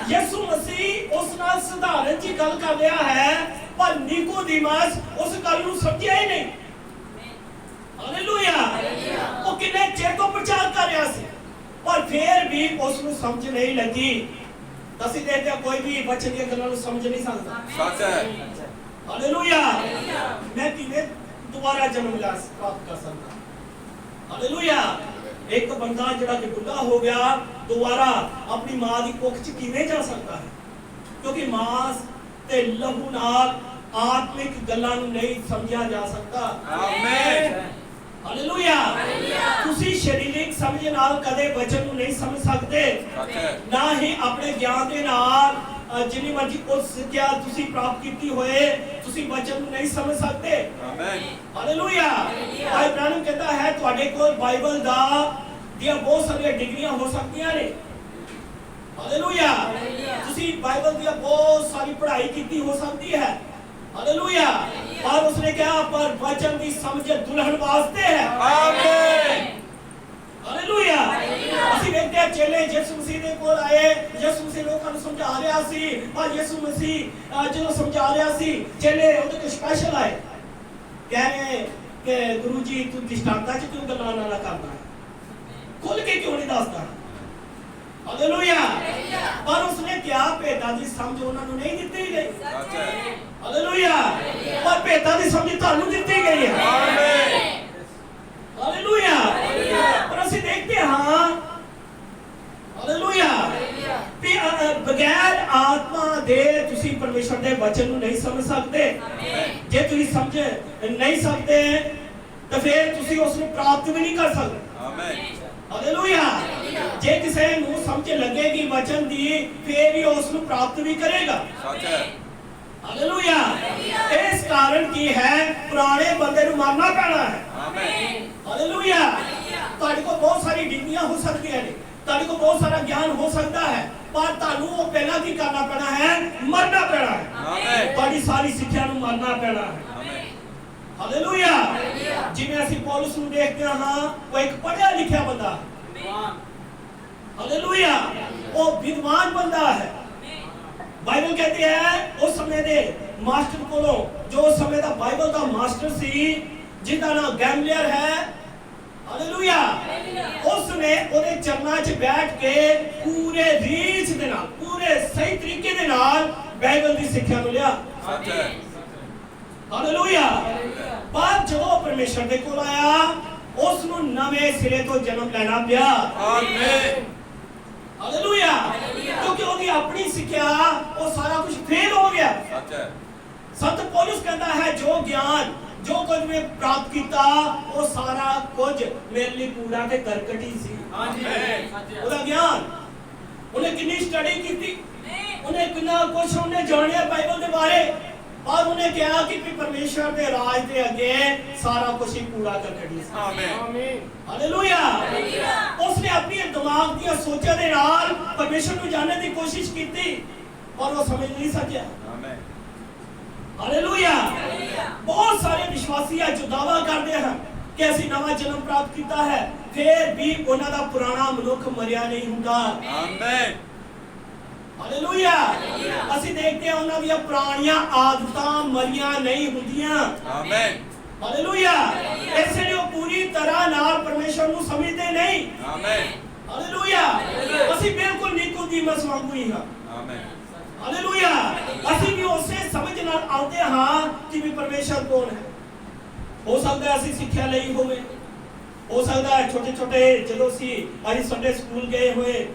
ਯਿਸੂ ਮਸੀਹ ਉਸ ਨਾਲ ਸਧਾਰਨ ਜੀ ਗੱਲ ਕਰ ਰਿਹਾ ਹੈ, ਪਰ ਨਿਕੋਦੀਮਸ ਉਸ ਗੱਲ ਨੂੰ ਸਮਝਿਆ ਹੀ ਨਹੀਂ। ਹਾਲੇਲੂਇਆ। ਉਹ ਕਿੰਨੇ ਚਿਰ ਤੋਂ ਪ੍ਰਚਾਰ ਕਰ ਰਿਹਾ ਸੀ ਪਰ ਫਿਰ ਵੀ ਉਸ ਨੂੰ ਸਮਝ ਨਹੀਂ ਲੱਗੀ। ਅਸੀਂ ਦੇਖਦੇ ਹਾਂ ਕੋਈ ਵੀ ਬੱਚੇ ਦੀਆਂ ਗੱਲਾਂ ਨੂੰ ਸਮਝ ਨਹੀਂ ਸਕਦਾ। ਸੱਚ ਹੈ। ਹਾਲੇਲੂਇਆ। ਮੈਂ ਕਿਵੇਂ ਦੁਬਾਰਾ ਜਨਮ ਲੈ ਪ੍ਰਾਪਤ ਕਰ ਸਕਦਾ? ਹਾਲੇਲੂਇਆ। ਇੱਕ ਬੰਦਾ ਜਿਹੜਾ ਕਿ ਬੁੱਢਾ ਹੋ ਗਿਆ ਦੁਬਾਰਾ ਆਪਣੀ ਮਾਂ ਦੀ ਕੁੱਖ 'ਚ ਕਿਵੇਂ ਜਾ ਸਕਦਾ ਹੈ? ਕਿਉਂਕਿ ਮਾਸ ਤੇ ਲਹੂ ਨਾਲ ਆਤਮਿਕ ਗੱਲਾਂ ਨੂੰ ਨਹੀਂ ਸਮਝਿਆ ਜਾ ਸਕਦਾ। ਆਮੀਨ। ਹਾਲੇਲੂਇਆ। ਤੁਸੀਂ ਸਰੀਰਕ ਸਮਝ ਨਾਲ ਕਦੇ ਵਚਨ ਨੂੰ ਨਹੀਂ ਸਮਝ ਸਕਦੇ, ਨਾ ਹੀ ਆਪਣੇ ਗਿਆਨ ਦੇ ਨਾਲ ਜਿੰਨੀ ਮਰਜ਼ੀ ਉਹ ਸਿੱਖਿਆ ਤੁਸੀਂ ਪ੍ਰਾਪਤ ਕੀਤੀ ਹੋਏ ਤੁਸੀਂ ਵਚਨ ਨੂੰ ਨਹੀਂ ਸਮਝ ਸਕਦੇ। ਆਮੀਨ। ਹਾਲੇਲੂਇਆ। ਭਾਈ ਬ੍ਰਾਹਮ ਕਹਿੰਦਾ ਹੈ ਤੁਹਾਡੇ ਕੋਲ ਬਾਈਬਲ ਦੀਆਂ ਬਹੁਤ ਸਾਰੀਆਂ ਡਿਗਰੀਆਂ ਹੋ ਸਕਦੀਆਂ ਨੇ। ਹਾਲੇਲੂਇਆ। ਤੁਸੀਂ ਬਾਈਬਲ ਦੀ ਬਹੁਤ ਸਾਰੀ ਪੜ੍ਹਾਈ ਕੀਤੀ ਹੋ ਸਕਦੀ ਹੈ। ਹਾਲੇਲੂਇਆ। और उसने क्या पर वचन की समझ दुल्हन वास्ते है। आमीन। हालेलुया। ਅਸੀਂ ਵੇਖਦੇ ਹਾਂ ਚੇਲੇ ਯਿਸੂ ਮਸੀਹ ਦੇ ਕੋਲ ਆਏ, ਯਿਸੂ ਮਸੀਹ ਲੋਕਾਂ ਨੂੰ ਸਮਝਾ ਰਿਹਾ ਸੀ, ਪਰ ਯਿਸੂ ਮਸੀਹ ਜਦੋਂ ਸਮਝਾ ਰਿਹਾ ਸੀ ਚੇਲੇ ਉਹਦੇ ਕੋਲ ਸਪੈਸ਼ਲ ਆਏ, ਕਹਿ ਰਹੇ ਕਿ ਗੁਰੂ ਜੀ ਤੂੰ ਦ੍ਰਿਸ਼ਟਾਂਤਾਂ 'ਚ ਕਿਉਂ ਗੱਲਾਂ ਨਾ ਕਰਦਾ, ਖੁੱਲ ਕੇ ਕਿਉਂ ਨਹੀਂ ਦੱਸਦਾ? ਹਾਲੇਲੂਇਆ। ਪਰ ਉਸਨੇ ਕਿਹਾ ਭੇਦਾਂ ਦੀ ਸਮਝ ਉਹਨਾਂ ਨੂੰ ਨਹੀਂ ਦਿੱਤੀ ਗਈ। ਸੱਚ ਹੈ। ਹਾਲੇਲੂਇਆ। ਪਰ ਭੇਦਾਂ ਦੀ ਸਮਝ ਤੁਹਾਨੂੰ ਦਿੱਤੀ ਗਈ ਹੈ। ਆਮੀਨ। ਹਾਲੇਲੂਇਆ। ਪਰ ਅਸੀਂ ਦੇਖਦੇ ਹਾਂ ਹਾਲੇਲੂਇਆ ਕਿ ਬਗੈਰ ਆਤਮਾ ਦੇ ਤੁਸੀਂ ਪਰਮੇਸ਼ਰ ਦੇ ਵਚਨ ਨੂੰ ਨਹੀਂ ਸਮਝ ਸਕਦੇ। ਜੇ ਤੁਸੀਂ ਸਮਝ ਨਹੀਂ ਸਕਦੇ ਤਾਂ ਫਿਰ ਤੁਸੀਂ ਉਸ ਨੂੰ ਪ੍ਰਾਪਤ ਵੀ ਨਹੀਂ ਕਰ ਸਕਦੇ। ਆਮੀਨ। ਹਾਲੇਲੂਇਆ। ਜੇ ਕਿਸੇ ਨੂੰ ਸਮਝ ਲੱਗੇਗੀ ਵਚਨ ਦੀ ਫਿਰ ਹੀ ਉਸ ਨੂੰ ਪ੍ਰਾਪਤ ਵੀ ਕਰੇਗਾ। ਸੱਚ ਹੈ। ਹਾਲੇਲੂਇਆ। ਇਸ ਕਾਰਨ ਕੀ ਹੈ ਪੁਰਾਣੇ ਬੰਦੇ ਨੂੰ ਮਾਰਨਾ ਪੈਣਾ ਹੈ। ਆਮੀਨ। ਹਾਲੇਲੂਇਆ। ਤੁਹਾਡੇ ਕੋਲ ਬਹੁਤ ਸਾਰੀ ਡਿਗਰੀਆਂ ਹੋ ਸਕਦੀਆਂ ਨੇ, ਤੁਹਾਡੇ ਕੋਲ ਬਹੁਤ ਸਾਰਾ ਗਿਆਨ ਹੋ ਸਕਦਾ ਹੈ, ਪਰ ਤੁਹਾਨੂੰ ਉਹ ਪਹਿਲਾਂ ਕੀ ਕਰਨਾ ਪੈਣਾ ਹੈ? ਮਰਨਾ ਪੈਣਾ ਹੈ। ਆਮੀਨ। ਤੁਹਾਡੀ ਸਾਰੀ ਸਿੱਖਿਆ ਨੂੰ ਮਰਨਾ ਪੈਣਾ ਹੈ। ਹਾਲੇਲੂਇਆ। ਜਿਵੇਂ ਅਸੀਂ ਪੌਲਸ ਨੂੰ ਦੇਖਦੇ ਹਾਂ ਉਹ ਇੱਕ ਪੜ੍ਹਿਆ ਲਿਖਿਆ ਬੰਦਾ। ਹਾਲੇਲੂਇਆ। ਉਹ ਵਿਦਵਾਨ ਬੰਦਾ ਹੈ। ਬਾਈਬਲ ਕਹਿੰਦੀ ਹੈ ਉਸ ਸਮੇਂ ਦੇ ਮਾਸਟਰ ਕੋਲੋਂ, ਜੋ ਉਸ ਸਮੇਂ ਦਾ ਬਾਈਬਲ ਦਾ ਮਾਸਟਰ ਸੀ ਜਿਹਦਾ ਨਾਮ ਗੈਮਲੀਅਰ ਹੈ। ਹਾਲੇਲੂਇਆ। ਉਸ ਨੇ ਉਹਦੇ ਚਰਨਾਂ 'ਚ ਬੈਠ ਕੇ ਪੂਰੇ ਰੀਝ ਦੇ ਨਾਲ ਪੂਰੇ ਸਹੀ ਤਰੀਕੇ ਦੇ ਨਾਲ ਬਾਈਬਲ ਦੀ ਸਿੱਖਿਆ ਨੂੰ ਲਿਆ। ਸੱਚ ਹੈ। ਹਾਲੇਲੂਇਆ। ਪਰ ਜਦੋਂ ਪਰਮੇਸ਼ਰ ਦੇ ਕੋਲ ਆਇਆ ਉਸ ਨੂੰ ਨਵੇਂ ਸਿਰੇ ਤੋਂ ਜਨਮ ਲੈਣਾ ਪਿਆ। ਆਮੀਨ। ਹਾਲੇਲੂਇਆ। ਕਿਉਂਕਿ ਉਹਦੀ ਆਪਣੀ ਸਿੱਖਿਆ ਉਹ ਸਾਰਾ ਕੁਝ ਫੇਲ ਹੋ ਗਿਆ। ਸੱਚ ਹੈ। ਸੰਤ ਪੌਲੁਸ ਕਹਿੰਦਾ ਹੈ ਜੋ ਗਿਆਨ ਜੋ ਕੁਝ ਮੈਂ ਪ੍ਰਾਪਤ ਕੀਤਾ ਉਹ ਸਾਰਾ ਕੁਝ ਮੇਰੇ ਲਈ ਕੂੜਾ ਤੇ ਕਰਕਟ ਹੀ ਸੀ। ਹਾਂਜੀ। ਉਹਦਾ ਗਿਆਨ ਉਹਨੇ ਕਿੰਨੀ ਸਟੱਡੀ ਕੀਤੀ, ਉਹਨੇ ਕਿੰਨਾ ਕੁਝ ਉਹਨੇ ਜਾਣਿਆ ਬਾਈਬਲ ਦੇ ਬਾਰੇ, ਪਰ ਉਹਨੇ ਕਿਹਾ ਕਿ ਪਰਮੇਸ਼ਰ ਦੇ ਰਾਜ ਦੇ ਅੱਗੇ ਸਾਰਾ ਕੁਝ ਹੀ ਕੂੜਾ ਕਰਕਟ ਹੀ ਸੀ। ਆਮੀਨ। ਹਾਲੇਲੂਇਆ। ਉਸਨੇ ਆਪਣੀ ਦਿਮਾਗ ਦੀਆਂ ਸੋਚਾਂ ਦੇ ਨਾਲ ਪਰਮੇਸ਼ਰ ਨੂੰ ਜਾਣਨ ਦੀ ਕੋਸ਼ਿਸ਼ ਕੀਤੀ ਪਰ ਉਹ ਸਮਝ ਨਹੀਂ ਸਕਿਆ। ਆਮੀਨ। ਹਾਲੇਲੂਇਆ। ਬਹੁਤ ਸਾਰੇ ਵਿਸ਼ਵਾਸੀ ਆ ਜੋ ਦਾਅਵਾ ਕਰਦੇ ਹਨ ਕਿ ਅਸੀਂ ਨਵਾਂ ਜਨਮ ਪ੍ਰਾਪਤ ਕੀਤਾ ਹੈ, ਫਿਰ ਵੀ ਉਹਨਾਂ ਦਾ ਪੁਰਾਣਾ ਮਨੁੱਖ ਮਰਿਆ ਨਹੀਂ ਹੁੰਦਾ। ਆਮੀਨ। ਹਾਲੇਲੂਇਆ। ਅਸੀਂ ਦੇਖਦੇ ਹਾਂ ਉਹਨਾਂ ਦੀਆਂ ਪੁਰਾਣੀਆਂ ਆਦਤਾਂ ਮਰੀਆਂ ਨਹੀਂ ਹੁੰਦੀਆਂ। ਆਮੀਨ। ਹਾਲੇਲੂਇਆ। ਇਸ ਲਈ ਉਹ ਪੂਰੀ ਤਰ੍ਹਾਂ ਨਾਲ ਪਰਮੇਸ਼ਰ ਨੂੰ ਸਮਝਦੇ ਨਹੀਂ। ਆਮੀਨ। ਹਾਲੇਲੂਇਆ। ਅਸੀਂ ਬਿਲਕੁਲ ਨਿਕੋਦੀਮਸ ਵਾਂਗੂ ਹੀ ਹਾਂ। ਆਮੀਨ। ਹਾਲੇਲੂਇਆ। ਅਸੀਂ ਵੀ ਉਸੇ ਸਮਝ ਨਾਲ ਆਉਂਦੇ ਹਾਂ ਕਿ ਵੀ ਪਰਮੇਸ਼ਰ ਕੌਣ ਹੈ। ਹੋ ਸਕਦਾ ਹੈ ਅਸੀਂ ਸਿੱਖਿਆ ਲਈ ਹੋਵੇ, ਹੋ ਸਕਦਾ ਹੈ ਛੋਟੇ ਛੋਟੇ ਜਦੋਂ ਅਸੀਂ ਸੰਡੇ ਸਕੂਲ ਗਏ ਹੋਏ,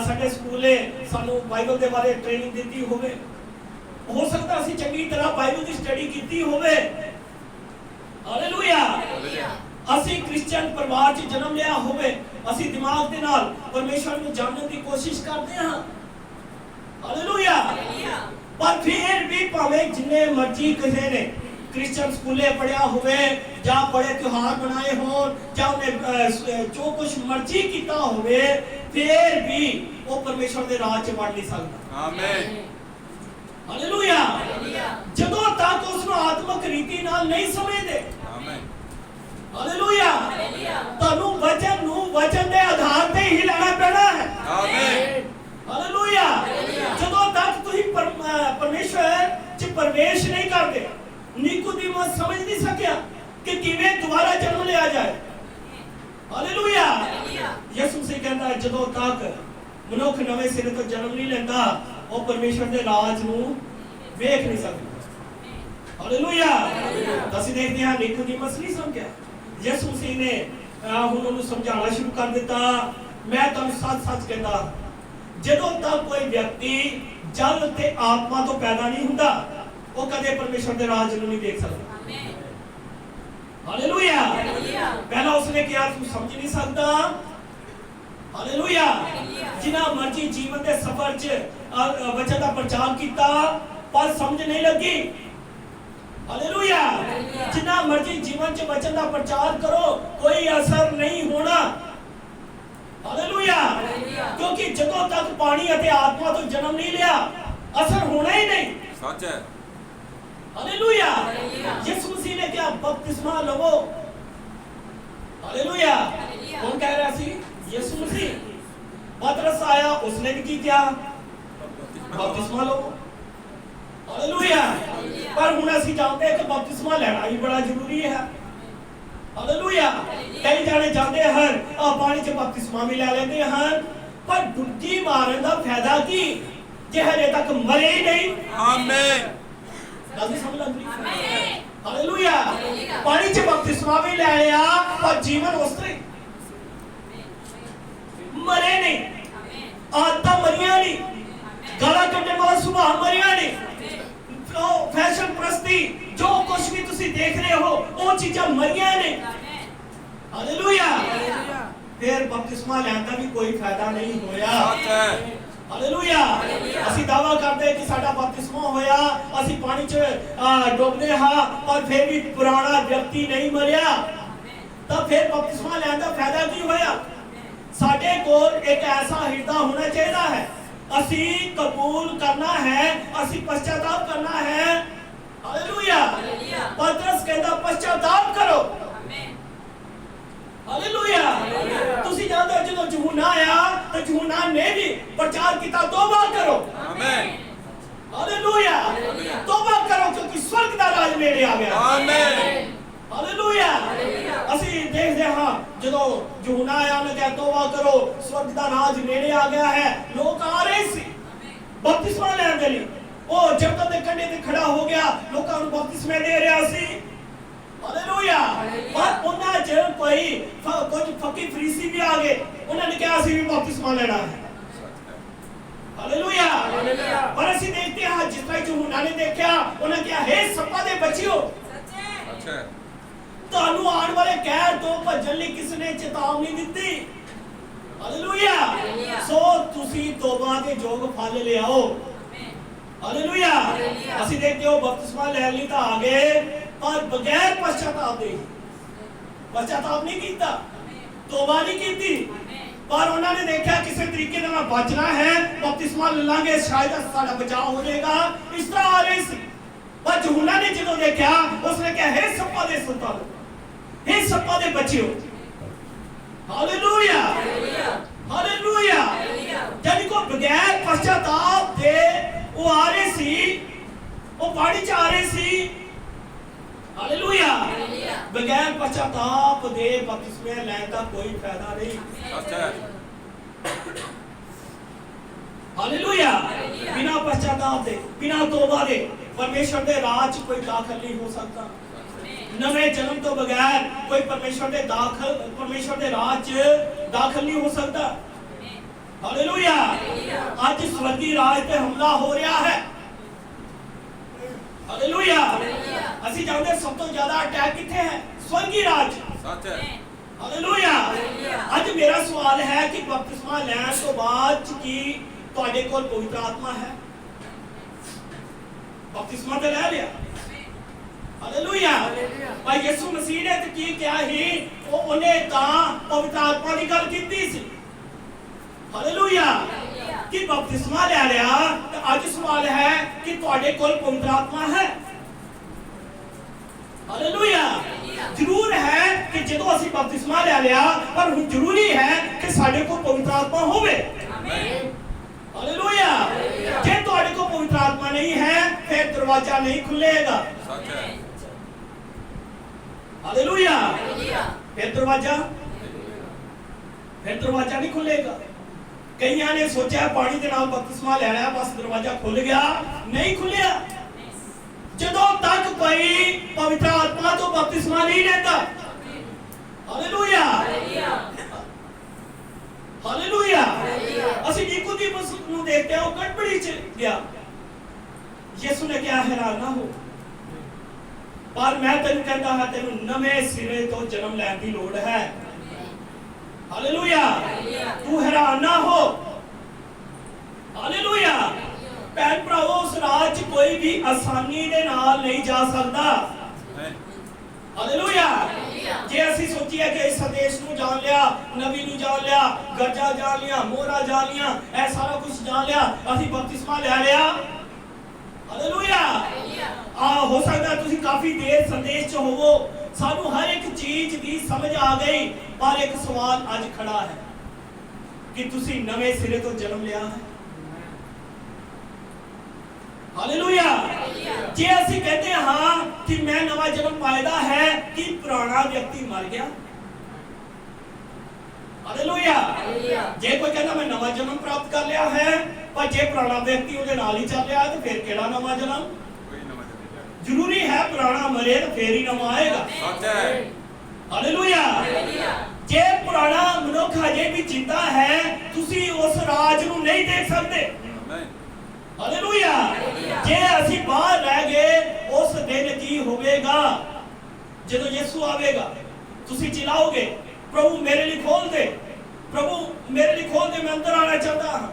ਸੰਡੇ ਸਕੂਲ ਨੇ ਸਾਨੂੰ ਬਾਈਬਲ ਦੇ ਬਾਰੇ ਟ੍ਰੇਨਿੰਗ ਦਿੱਤੀ ਹੋਵੇ, ਹੋ ਸਕਦਾ ਅਸੀਂ ਚੰਗੀ ਤਰ੍ਹਾਂ ਬਾਈਬਲ ਦੀ ਸਟੱਡੀ ਕੀਤੀ ਹੋਵੇ। ਹਾਲੇਲੂਇਆ। ਅਸੀਂ ਕ੍ਰਿਸਚੀਅਨ ਪਰਿਵਾਰ 'ਚ ਜਨਮ ਲਿਆ ਹੋਵੇ, ਅਸੀਂ ਦਿਮਾਗ ਦੇ ਨਾਲ ਪਰਮੇਸ਼ਰ ਨੂੰ ਜਾਣਨ ਦੀ ਕੋਸ਼ਿਸ਼ ਕਰਦੇ ਹਾਂ। ਹਾਲੇਲੂਇਆ। ਪਰ ਫਿਰ ਵੀ ਭਾਵੇਂ ਜਿੰਨੇ ਮਰਜ਼ੀ ਕਿਸੇ ਨੇ ਕ੍ਰਿਸਚੀਅਨ ਸਕੂਲੇ ਪੜਿਆ ਹੋਵੇ ਜਾਂ ਬੜੇ ਤਿਉਹਾਰ ਮਨਾਏ ਹੋਣ ਜਾਂ ਉਹਨੇ ਜੋ ਕੁਝ ਮਰਜ਼ੀ ਕੀਤਾ ਹੋਵੇ, ਫਿਰ ਵੀ ਉਹ ਪਰਮੇਸ਼ਰ ਦੇ ਰਾਜ 'ਚ ਵੜ ਨਹੀਂ ਸਕਦਾ। ਆਮੀਨ। ਹਾਲੇਲੂਇਆ। ਜਦੋਂ ਤੱਕ ਉਸ ਨੂੰ ਆਤਮਿਕ ਰੀਤੀ ਨਾਲ ਨਹੀਂ ਸਮਝਦੇ। ਆਮੀਨ। ਹਾਲੇਲੂਇਆ। ਤੁਹਾਨੂੰ ਵਚਨ ਨੂੰ ਵਚਨ ਦੇ ਆਧਾਰ ਤੇ ਹੀ ਲੈਣਾ ਪੈਣਾ ਹੈ। ਆਮੀਨ। ਹਾਲੇਲੂਇਆ। ਜਦੋਂ ਤੱਕ ਤੁਸੀਂ ਪਰਮੇਸ਼ਰ 'ਚ ਪ੍ਰਵੇਸ਼ ਨਹੀਂ ਕਰਦੇ, ਨਿਕੋਦੀਮਸ ਸਮਝ ਨਹੀਂ ਸਕਿਆ ਕਿ ਕਿਵੇਂ ਦੁਬਾਰਾ ਜਨਮ ਲਿਆ ਜਾਏ। ਹਾਲੇਲੂਇਆ। ਯਿਸੂ ਮਸੀਹ ਕਹਿੰਦਾ ਜਦੋਂ ਤੱਕ ਮਨੁੱਖ ਨਵੇਂ ਸਿਰੇ ਤੋਂ ਜਨਮ ਨਹੀਂ ਲੈਂਦਾ ਉਹ ਪਰਮੇਸ਼ਰ ਦੇ ਰਾਜ ਨੂੰ ਵੇਖ ਨਹੀਂ ਸਕਦਾ। ਹਾਲੇਲੂਇਆ। ਅਸੀਂ ਦੇਖਦੇ ਹਾਂ ਨਿਕੋਦੀਮਸ ਨਹੀਂ ਸਮਝਿਆ। ਯਿਸੂ ਮਸੀਹ ਨੇ ਹੁਣ ਉਹਨੂੰ ਸਮਝਾਉਣਾ ਸ਼ੁਰੂ ਕਰ ਦਿੱਤਾ। ਮੈਂ ਤੁਹਾਨੂੰ ਸੱਚ ਕਹਿੰਦਾ, ਜਦੋਂ ਤੱਕ ਕੋਈ ਵਿਅਕਤੀ ਜਲ ਤੇ ਆਤਮਾ ਤੋਂ ਪੈਦਾ ਨਹੀਂ ਹੁੰਦਾ ਉਹ ਕਦੇ ਪਰਮੇਸ਼ਰ ਦੇ ਰਾਜ ਨੂੰ ਨਹੀਂ ਦੇਖ ਸਕਦਾ। ਹਾਲੇਲੂਇਆ। ਪਹਿਲਾਂ ਉਸਨੇ ਕਿਹਾ ਤੂੰ ਸਮਝ ਨਹੀਂ ਸਕਦਾ। ਹਾਲੇਲੂਇਆ। ਜਿੰਨਾ ਮਰਜ਼ੀ ਜੀਵਨ ਦੇ ਸਫ਼ਰ 'ਚ ਵਚਨ ਦਾ ਪ੍ਰਚਾਰ ਕੀਤਾ ਪਰ ਸਮਝ ਨਹੀਂ ਲੱਗੀ। ਹਾਲੇਲੂਇਆ। ਜਿੰਨਾ ਮਰਜ਼ੀ ਜੀਵਨ 'ਚ ਵਚਨ ਦਾ ਪ੍ਰਚਾਰ ਕਰੋ ਕੋਈ ਅਸਰ ਨਹੀਂ ਹੋਣਾ। ਹਾਲੇਲੂਇਆ। ਕਿਉਂਕਿ ਜਦੋਂ ਤੱਕ ਪਾਣੀ ਅਤੇ ਆਤਮਾ ਤੋਂ ਜਨਮ ਨਹੀਂ ਲਿਆ ਅਸਰ ਹੋਣਾ ਹੀ ਨਹੀਂ। ਸੱਚ ਹੈ। ਹਾਲੇਲੂਇਆ। ਯਿਸੂ ਮਸੀਹ ਨੇ ਕਿਹਾ ਬਪਤਿਸਮਾ ਲਵੋ। ਹਾਲੇਲੂਇਆ। ਕੌਣ ਕਹਿ ਰਿਹਾ ਸੀ? ਯਿਸੂ ਮਸੀਹ। ਪਤਰਸ ਆਇਆ, ਉਸਨੇ ਵੀ ਕੀ ਕਿਹਾ? ਬਪਤਿਸਮਾ ਲਵੋ। ਹਾਲੇਲੂਇਆ। ਪਰ ਹੁਣ ਅਸੀਂ ਜਾਣਦੇ ਹਾਂ ਕਿ ਬਪਤਿਸਮਾ ਲੈਣਾ ਵੀ ਬੜਾ ਜ਼ਰੂਰੀ ਹੈ। ਹਾਲੇਲੂਇਆ। ਕਈ ਜਾਣੇ ਜਾਂਦੇ ਹਨ ਪਾਣੀ 'ਚ ਬਪਤਿਸਮਾ ਵੀ ਲੈ ਲੈਂਦੇ ਹਨ, ਪਰ ਡੁਬਕੀ ਮਾਰਨ ਦਾ ਫਾਇਦਾ ਕੀ ਜੇ ਹਜੇ ਤੱਕ ਮਰੇ ਹੀ ਨਹੀਂ। ਆਮੀਨ। ਗੱਲ ਸਮਝ ਲੱਗ ਰਹੀ? ਹਾਲੇਲੂਇਆ। ਪਾਣੀ 'ਚ ਬਪਤਿਸਮਾ ਵੀ ਲੈ ਲਿਆ ਪਰ ਜੀਵਨ ਉਸ ਤਰ੍ਹਾਂ ਮਰੇ ਨਹੀਂ। ਆਦਤਾਂ ਮਰੀਆਂ ਨਹੀਂ, ਗਾਲਾਂ ਕੱਢਣ ਵਾਲਾ ਸੁਭਾਅ ਮਰਿਆ ਨਹੀਂ, ਫੈਸ਼ਨ ਪ੍ਰਸਤੀ ਜੋ ਕੁਝ ਵੀ ਤੁਸੀਂ ਦੇਖ ਰਹੇ ਹੋ ਉਹ ਚੀਜ਼ਾਂ ਮਰੀਆਂ ਨੇ। ਹਾਲੇਲੂਇਆ। ਫਿਰ ਬਪਤਿਸਮਾ ਲੈਣ ਦਾ ਵੀ ਕੋਈ ਫਾਇਦਾ ਨਹੀਂ ਹੋਇਆ। ਸੱਚ ਹੈ। ਹਾਲੇਲੂਇਆ। ਅਸੀਂ ਦਾਅਵਾ ਕਰਦੇ ਕਿ ਸਾਡਾ ਬਪਤਿਸਮਾ ਹੋਇਆ, ਅਸੀਂ ਪਾਣੀ 'ਚ ਡੁੱਬਦੇ ਹਾਂ ਪਰ ਫਿਰ ਵੀ ਪੁਰਾਣਾ ਵਿਅਕਤੀ ਨਹੀਂ ਮਰਿਆ, ਤਾਂ ਫਿਰ ਬਪਤਿਸਮਾ ਲੈਣ ਦਾ ਫਾਇਦਾ ਕੀ ਹੋਇਆ? ਸਾਡੇ ਕੋਲ ਇੱਕ ਐਸਾ ਹਿਰਦਾ ਹੋਣਾ ਚਾਹੀਦਾ ਹੈ, ਅਸੀਂ ਕਬੂਲ ਕਰਨਾ ਹੈ, ਅਸੀਂ ਪਛਤਾਪ ਕਰਨਾ ਹੈ। ਹਾਲੇਲੂਇਆ। ਪਤਰਸ ਕਹਿੰਦਾ ਪਛਤਾਪ ਕਰੋ। ਹਾਲੇਲੂਇਆ। ਤੁਸੀਂ ਜਾਣਦੇ ਹੋ ਜਦੋਂ ਯਹੂਨਾ ਆਇਆ ਤਾਂ ਯਹੂਨਾ ਨੇ ਵੀ ਪ੍ਰਚਾਰ ਕੀਤਾ ਤੋਬਾ ਕਰੋ। ਆਮੀਨ। ਹਾਲੇਲੂਇਆ। ਤੋਬਾ ਕਰੋ ਕਿਉਂਕਿ ਸਵਰਗ ਦਾ ਰਾਜ ਨੇੜੇ ਆ ਗਿਆ। ਆਮੀਨ। ਹਾਲੇਲੂਇਆ। ਅਸੀਂ ਦੇਖਦੇ ਹਾਂ ਜਦੋਂ ਯਹੂਨਾ ਆਇਆ ਉਹਨੇ ਕਿਹਾ ਤੋਬਾ ਕਰੋ ਸਵਰਗ ਦਾ ਰਾਜ ਨੇੜੇ ਆ ਗਿਆ ਹੈ। ਲੋਕ ਆ ਰਹੇ ਸੀ ਬਪਤਿਸਮਾ ਲੈਣ ਦੇ ਲਈ ਉਹ ਜਰਦਨ ਦੇ ਕੰਢੇ ਤੇ ਖੜਾ ਹੋ ਗਿਆ, ਲੋਕਾਂ ਨੂੰ ਬਪਤਿਸਮੇ ਦੇ ਰਿਹਾ ਸੀ। ਹਾਲੇਲੂਇਆ। ਪਰ ਉਹਨਾਂ ਚ ਕੋਈ ਕੁਝ ਫਕੀ ਫਰੀਸੀ ਵੀ ਆ ਗਏ, ਉਹਨਾਂ ਨੇ ਕਿਹਾ ਅਸੀਂ ਵੀ ਬਪਤਿਸਮਾ ਲੈਣਾ ਹੈ। ਹਾਲੇਲੂਇਆ। ਪਰ ਅਸੀਂ ਦੇਖਦੇ ਹਾਂ ਜਿਸ ਤਰ੍ਹਾਂ ਯਹੂਨਾ ਨੇ ਦੇਖਿਆ, ਉਹਨਾਂ ਕਿਹਾ ਹੇ ਸੱਪਾਂ ਦੇ ਬੱਚਿਓ, ਤੁਹਾਨੂੰ ਆਉਣ ਵਾਲੇ ਕਹਿਰ ਤੋਂ ਭੱਜਣ ਲਈ ਕਿਸ ਨੇ ਚੇਤਾਵਨੀ ਦਿੱਤੀ। ਹਾਲੇਲੂਇਆ। ਸੋ ਤੁਸੀਂ ਤੋਬਾ ਦੇ ਯੋਗ ਫਲ ਲਿਆਓ। ਹਾਲੇਲੂਇਆ। ਅਸੀਂ ਦੇਖਦੇ ਹੋ ਬਪਤਿਸਮਾ ਲੈਣ ਲਈ ਤਾਂ ਆ ਗਏ, ਪਰ ਬਗੈਰ ਪਛਤਾਪ ਦੇ। ਪਛਤਾਪ ਨਹੀਂ ਕੀਤਾ, ਤੋਬਾ ਨਹੀਂ ਕੀਤੀ, ਪਰ ਉਹਨਾਂ ਨੇ ਦੇਖਿਆ ਕਿਸੇ ਤਰੀਕੇ ਨਾਲ ਬਚਣਾ ਹੈ, ਬਪਤਿਸਮਾ ਲੈ ਲਾਂਗੇ ਸ਼ਾਇਦ ਸਾਡਾ ਬਚਾਅ ਹੋ ਜਾਏਗਾ, ਇਸ ਤਰ੍ਹਾਂ ਆ ਰਹੀ ਸੀ। ਪਰ ਯਹੂਨਾ ਨੇ ਜਦੋਂ ਦੇਖਿਆ, ਉਸਨੇ ਕਿਹਾ ਹੇ ਸੱਪਾਂ ਦੇ ਸੰਤਾਨੋ, ਹੇ ਸੱਪਾਂ ਦੇ ਬੱਚਿਓ। ਹਾਲੇਲੂਇਆ। ਹਾਲੇਲੂਇਆ। ਜਾਨੀ ਕੋ ਬਗੈਰ ਪਛਤਾਪ ਦੇ ਉਹ ਆ ਰਹੇ ਸੀ, ਉਹ ਬਾੜੀ ਚ ਆ ਰਹੇ ਸੀ। ਹਾਲੇਲੂਇਆ। ਬਗੈਰ ਪਛਤਾਪ ਦੇ ਬਪਤਿਸਮੇ ਲੈਣ ਦਾ ਕੋਈ ਫਾਇਦਾ ਨਹੀਂ। ਹਾਲੇਲੂਇਆ। ਬਿਨਾ ਪਛਤਾਪ ਦੇ, ਬਿਨਾ ਤੋਬਾ ਦੇ ਪਰਮੇਸ਼ਰ ਦੇ ਰਾਜ ਚ ਕੋਈ ਦਾਖਲ ਨਹੀਂ ਹੋ ਸਕਦਾ। ਨਵੇਂ ਜਨਮ ਤੋਂ ਬਗੈਰ ਕੋਈ ਪਰਮੇਸ਼ਰ ਦੇ ਰਾਜ ਚ ਦਾਖਲ ਨਹੀਂ ਹੋ ਸਕਦਾ। ਹਾਲੇਲੂਇਆ। ਅੱਜ ਸਵਰਗੀ ਰਾਜ ਤੇ ਹਮਲਾ ਹੋ ਰਿਹਾ ਹੈ। ਹਾਲੇਲੂਇਆ। ਅਸੀਂ ਜਾਣਦੇ ਸਭ ਤੋਂ ਜ਼ਿਆਦਾ ਅਟੈਕ ਕਿੱਥੇ ਹੈ? ਸਵਰਗੀ ਰਾਜ। ਸੱਚ ਹੈ। ਹਾਲੇਲੂਇਆ। ਅੱਜ ਮੇਰਾ ਸਵਾਲ ਹੈ ਕਿ ਬਪਤਿਸਮਾ ਲੈਣ ਤੋਂ ਬਾਅਦ ਕੀ ਤੁਹਾਡੇ ਕੋਲ ਪਵਿੱਤਰ ਆਤਮਾ ਹੈ? ਬਪਤਿਸਮਾ ਤੇ ਲੈ ਲਿਆ। ਹਾਲੇਲੂਇਆ। ਭਾਈ ਯਿਸੂ ਮਸੀਹ ਨੇ ਤੇ ਕੀ ਕਿਹਾ ਸੀ? ਉਹਨੇ ਤਾਂ ਪਵਿੱਤਰ ਆਤਮਾ ਦੀ ਗੱਲ ਕੀਤੀ ਸੀ। ਹਾਲੇਲੂਇਆ। ਕਿ ਬਪਤਿਸਮਾ ਲੈ ਲਿਆ, ਤੇ ਅੱਜ ਸਵਾਲ ਹੈ ਕਿ ਤੁਹਾਡੇ ਕੋਲ ਪਵਿੱਤਰ ਆਤਮਾ ਹੈ? ਹਾਲੇਲੂਇਆ। ਜ਼ਰੂਰ ਹੈ ਕਿ ਜਦੋਂ ਅਸੀਂ ਬਪਤਿਸਮਾ ਲੈ ਲਿਆ, ਪਰ ਹੁਣ ਜ਼ਰੂਰੀ ਹੈ ਕਿ ਸਾਡੇ ਕੋਲ ਪਵਿੱਤਰ ਆਤਮਾ ਹੋਵੇ। ਹਾਲੇਲੂਇਆ। ਜੇ ਤੁਹਾਡੇ ਕੋਲ ਪਵਿੱਤਰ ਆਤਮਾ ਨਹੀਂ ਹੈ, ਫਿਰ ਦਰਵਾਜ਼ਾ ਨਹੀਂ ਖੁੱਲੇਗਾ। ਹਾਲੇਲੂਇਆ। ਫਿਰ ਦਰਵਾਜ਼ਾ ਨਹੀਂ ਖੁੱਲੇਗਾ। ਕਈਆਂ ਨੇ ਸੋਚਿਆ ਪਾਣੀ ਦੇ ਨਾਲ ਬਪਤਿਸਮਾ ਲੈਣਾ, ਬਸ ਦਰਵਾਜ਼ਾ ਖੁੱਲ ਗਿਆ। ਨਹੀਂ ਖੁੱਲਿਆ। ਜਦੋਂ ਤੱਕ ਕੋਈ ਪਵਿੱਤਰ ਆਤਮਾ ਤੋਂ ਬਪਤਿਸਮਾ ਨਹੀਂ ਲੈਂਦਾ। ਹਾਲੇਲੂਇਆ। ਹਾਲੇਲੂਇਆ। ਅਸੀਂ ਨਿਕੋਦੀਮਸ ਨੂੰ ਦੇਖਦੇ ਹਾਂ, ਉਹ ਗੜਬੜੀ ਚ ਗਿਆ। ਯਿਸੂ ਨੇ ਕਿਹਾ ਹੈਰਾਨ ਨਾ ਹੋ, ਪਰ ਮੈਂ ਤੈਨੂੰ ਕਹਿੰਦਾ ਹਾਂ ਤੈਨੂੰ ਨਵੇਂ ਸਿਰੇ ਤੋਂ ਜਨਮ ਲੈਣ ਦੀ ਲੋੜ ਹੈ। ਹਾਲੇਲੂਇਆ। ਤੂੰ ਹੈਰਾਨ ਨਾ ਹੋ। ਹਾਲੇਲੂਇਆ। ਭੈਣ ਭਰਾਵੋ, ਉਸ ਰਾਜ ਚ ਕੋਈ ਵੀ ਆਸਾਨੀ ਦੇ ਨਾਲ ਨਹੀਂ ਜਾ ਸਕਦਾ। ਹਾਲੇਲੂਇਆ। ਜੇ ਅਸੀਂ ਸੋਚੀਏ ਕਿ ਇਸ ਸੰਦੇਸ਼ ਨੂੰ ਜਾਣ ਲਿਆ, ਨਬੀ ਨੂੰ ਜਾਣ ਲਿਆ, ਗਰਜਾ ਜਾਣ ਲਿਆ, ਮੋਹਰਾ ਜਾਣ ਲਿਆ, ਇਹ ਸਾਰਾ ਕੁਝ ਜਾਣ ਲਿਆ, ਅਸੀਂ ਬਪਤਿਸਮਾ ਲੈ ਲਿਆ। ਹਾਲੇਲੂਇਆ। ਹੋ ਸਕਦਾ ਤੁਸੀਂ ਕਾਫੀ ਦੇਰ ਸੰਦੇਸ਼ ਚ ਹੋਵੋ, ਸਾਨੂੰ ਹਰ ਇੱਕ ਚੀਜ਼ ਦੀ ਸਮਝ ਆ ਗਈ, ਪਰ ਇੱਕ ਸਵਾਲ ਅੱਜ ਖੜਾ ਹੈ ਕਿ ਤੁਸੀਂ ਨਵੇਂ ਸਿਰੇ ਤੋਂ ਜਨਮ ਲਿਆ ਹੈ? ਹਾਲੇਲੂਇਆ। ਜੇ ਅਸੀਂ ਕਹਿੰਦੇ ਹਾਂ ਕਿ ਮੈਂ ਨਵਾਂ ਜਨਮ ਪਾਇਦਾ ਹੈ, ਕਿ ਪੁਰਾਣਾ ਵਿਅਕਤੀ ਮਰ ਗਿਆ? ਹਾਲੇਲੂਇਆ। ਜੇ ਕੋਈ ਕਹਿੰਦਾ ਮੈਂ ਨਵਾਂ ਜਨਮ ਪ੍ਰਾਪਤ ਕਰ ਲਿਆ ਹੈ, ਪਰ ਜੇ ਪੁਰਾਣਾ ਵਿਅਕਤੀ ਉਹਦੇ ਨਾਲ ਹੀ ਚੱਲ ਰਿਹਾ, ਤੇ ਫਿਰ ਕਿਹੜਾ ਨਵਾਂ ਜਨਮ? ਜ਼ਰੂਰੀ ਹੈ ਪੁਰਾਣਾ ਮਰੇ ਤਾਂ ਫੇਰ ਹੀ ਨਵਾਂ ਆਏਗਾ। ਸੱਚ ਹੈ। ਹਾਲੇਲੂਇਆ। ਜੇ ਪੁਰਾਣਾ ਮਨੁੱਖ ਹਜੇ ਵੀ ਜਿੰਦਾ ਹੈ, ਤੁਸੀਂ ਉਸ ਰਾਜ ਨੂੰ ਨਹੀਂ ਦੇਖ ਸਕਦੇ। ਹਾਲੇਲੂਇਆ। ਜੇ ਅਸੀਂ ਬਾਹਰ ਰਹਿ ਗਏ, ਉਸ ਦਿਨ ਕੀ ਹੋਵੇਗਾ? ਜਦੋਂ ਯਿਸੂ ਆਵੇਗਾ, ਤੁਸੀਂ ਚਿਲਾਓਗੇ ਪ੍ਰਭੂ ਮੇਰੇ ਲਈ ਖੋਲ ਦੇ, ਪ੍ਰਭੂ ਮੇਰੇ ਲਈ ਖੋਲ ਦੇ, ਮੈਂ ਅੰਦਰ ਆਣਾ ਚਾਹਤਾ ਹਾਂ।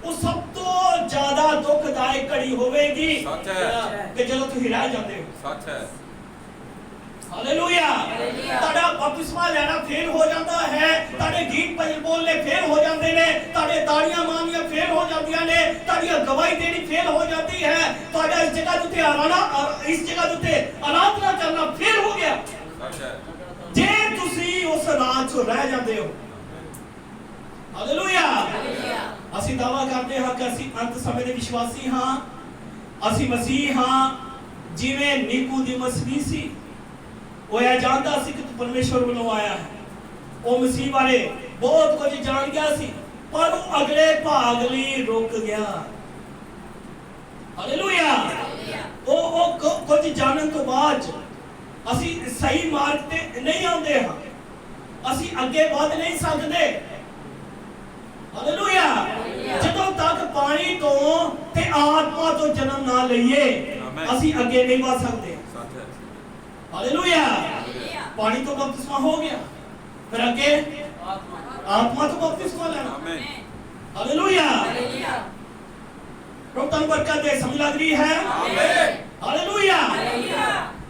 ਉਹ ਸਭ ਤੋਂ ਜ਼ਿਆਦਾ ਦੁਖਦਾਇਕ ਘੜੀ ਹੋਵੇਗੀ। ਸੱਚ ਹੈ। ਕਿ ਜਦੋਂ ਤੁਸੀਂ ਰਹਿ ਜਾਂਦੇ ਹੋ। ਸੱਚ ਹੈ। ਹਾਲੇਲੂਇਆ। ਤੁਹਾਡਾ ਬਪਤਿਸਮਾ ਲੈਣਾ ਫੇਲ ਹੋ ਜਾਂਦਾ ਹੈ, ਤੁਹਾਡੇ ਗੀਤ ਭਜਨ ਬੋਲਨੇ ਫੇਲ ਹੋ ਜਾਂਦੇ ਨੇ, ਤੁਹਾਡੇ ਤਾੜੀਆਂ ਮਾਰਨੀਆਂ ਫੇਲ ਹੋ ਜਾਂਦੀਆਂ ਨੇ, ਤੁਹਾਡੀ ਗਵਾਹੀ ਦੇਣੀ ਫੇਲ ਹੋ ਜਾਂਦੀ ਹੈ, ਤੁਹਾਡਾ ਇਸ ਜਗ੍ਹਾ ਉੱਤੇ ਆਰਾਧਨਾ ਕਰਨਾ ਫੇਲ ਹੋ ਗਿਆ। ਜੇ ਤੁਸੀਂ ਉਸ ਰਾਜ ਤੋਂ ਰਹਿ ਜਾਂਦੇ ਹੋ। ਹਾਲੇਲੂਇਆ। ਅਸੀਂ ਦਾਵਾ ਕਰਦੇ ਹਾਂ ਕਿ ਅਸੀਂ ਅੰਤ ਸਮੇਂ ਦੇ ਵਿਸ਼ਵਾਸੀ ਹਾਂ, ਅਸੀਂ ਮਸੀਹ ਹਾਂ। ਜਿਵੇਂ ਨਿਕੋਦੀਮਸ ਵੀ ਸੀ, ਉਹ ਇਹ ਜਾਣਦਾ ਸੀ ਕਿ ਤੂੰ ਪਰਮੇਸ਼ਵਰ ਵੱਲੋਂ ਆਇਆ ਹੈ, ਉਹ ਮਸੀਹ ਬਾਰੇ ਬਹੁਤ ਕੁਝ ਜਾਣ ਗਿਆ ਸੀ, ਪਰ ਉਹ ਅਗਲੇ ਭਾਗ ਲਈ ਰੁਕ ਗਿਆ। ਹਾਲੇਲੂਇਆ। ਉਹ ਕੁਝ ਜਾਣਨ ਤੋਂ ਬਾਅਦ ਅਸੀਂ ਸਹੀ ਮਾਰਗ ਤੇ ਨਹੀਂ ਆਉਂਦੇ ਹਾਂ, ਅਸੀਂ ਅੱਗੇ ਵਧ ਨਹੀਂ ਸਕਦੇ। ਹਾਲੇਲੂਇਆ। ਜਦੋਂ ਤੱਕ ਪਾਣੀ ਤੋਂ ਤੇ ਆਤਮਾ ਤੋਂ ਜਨਮ ਨਾ ਲਈਏ ਅਸੀਂ ਅੱਗੇ ਨਹੀਂ ਵਧ ਸਕਦੇ। ਹਾਲੇਲੂਇਆ। ਪਾਣੀ ਤੋਂ ਬਪਤਿਸਮਾ ਹੋ ਗਿਆ, ਫਿਰ ਅੱਗੇ आत्मा तो बपतिस्मा लेना। हालेलुया। प्रभु तन बरकत दे। समझ लग रही है? Hallelujah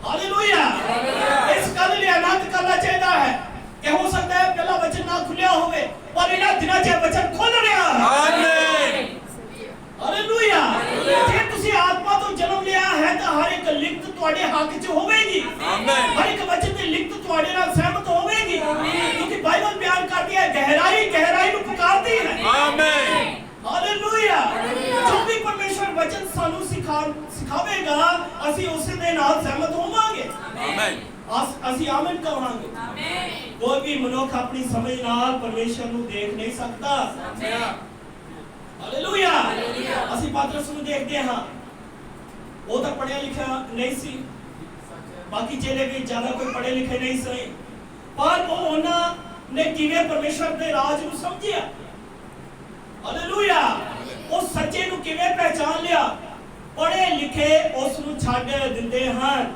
hallelujah. इस गल लिए आनंद करना चाहिए है कि हो सकता है पहला वचन ना खुलिया होवे पर इन्हां दिनां च वचन खुल रहा है। आमीन। हालेलुया। जे तुसी आत्मा तो जन्म लिया है तो हर एक लिखत ਤੁਹਾਡੇ ਹੱਕ 'ਚ ਹੋਵੇਗੀ। आमीन। हर एक वचन ਦੀ लिखत ਤੁਹਾਡੇ ਨਾਲ सहमत होवेगी क्योंकि बाइबल बयान करती है गहराई गहराई ਨੂੰ पुकारती है। आमीन। हालेलुया। जो भी परमेश्वर वचन ਸਾਨੂੰ ਸਿਖਾਵੇਗਾ ਅਸੀਂ ਉਸੇ ਦੇ ਨਾਲ सहमत ਹੋਵਾਂਗੇ। आमीन। ਅਸੀਂ ਆਮੀਨ ਕਹਾਂਗੇ। आमीन। ਕੋਈ ਵੀ ਮਨੁੱਖ ਆਪਣੀ ਸਮਝ ਨਾਲ ਪਰਮੇਸ਼ਰ ਨੂੰ ਦੇਖ ਨਹੀਂ ਸਕਦਾ। ਆਮੀਨ। ਹਾਲੇਲੂਇਆ। ਅਸੀਂ ਪਾਤਰਸ ਨੂੰ ਦੇਖਦੇ ਹਾਂ, ਉਹ ਤਾਂ ਪੜ੍ਹਿਆ ਲਿਖਿਆ ਨਹੀਂ ਸੀ, ਬਾਕੀ ਚੇਲੇ ਵੀ ਜ਼ਿਆਦਾ ਕੋਈ ਪੜ੍ਹੇ ਲਿਖੇ ਨਹੀਂ ਸੀ, ਪਰ ਉਹਨਾਂ ਨੇ ਕਿਵੇਂ ਪਰਮੇਸ਼ਰ ਦੇ ਰਾਜ ਨੂੰ ਸਮਝਿਆ। ਹਾਲੇਲੂਇਆ। ਉਹ ਸੱਚੇ ਨੂੰ ਕਿਵੇਂ ਪਹਿਚਾਨ ਲਿਆ। ਪੜ੍ਹੇ ਲਿਖੇ ਉਸ ਨੂੰ ਛੱਡ ਦਿੰਦੇ ਹਨ।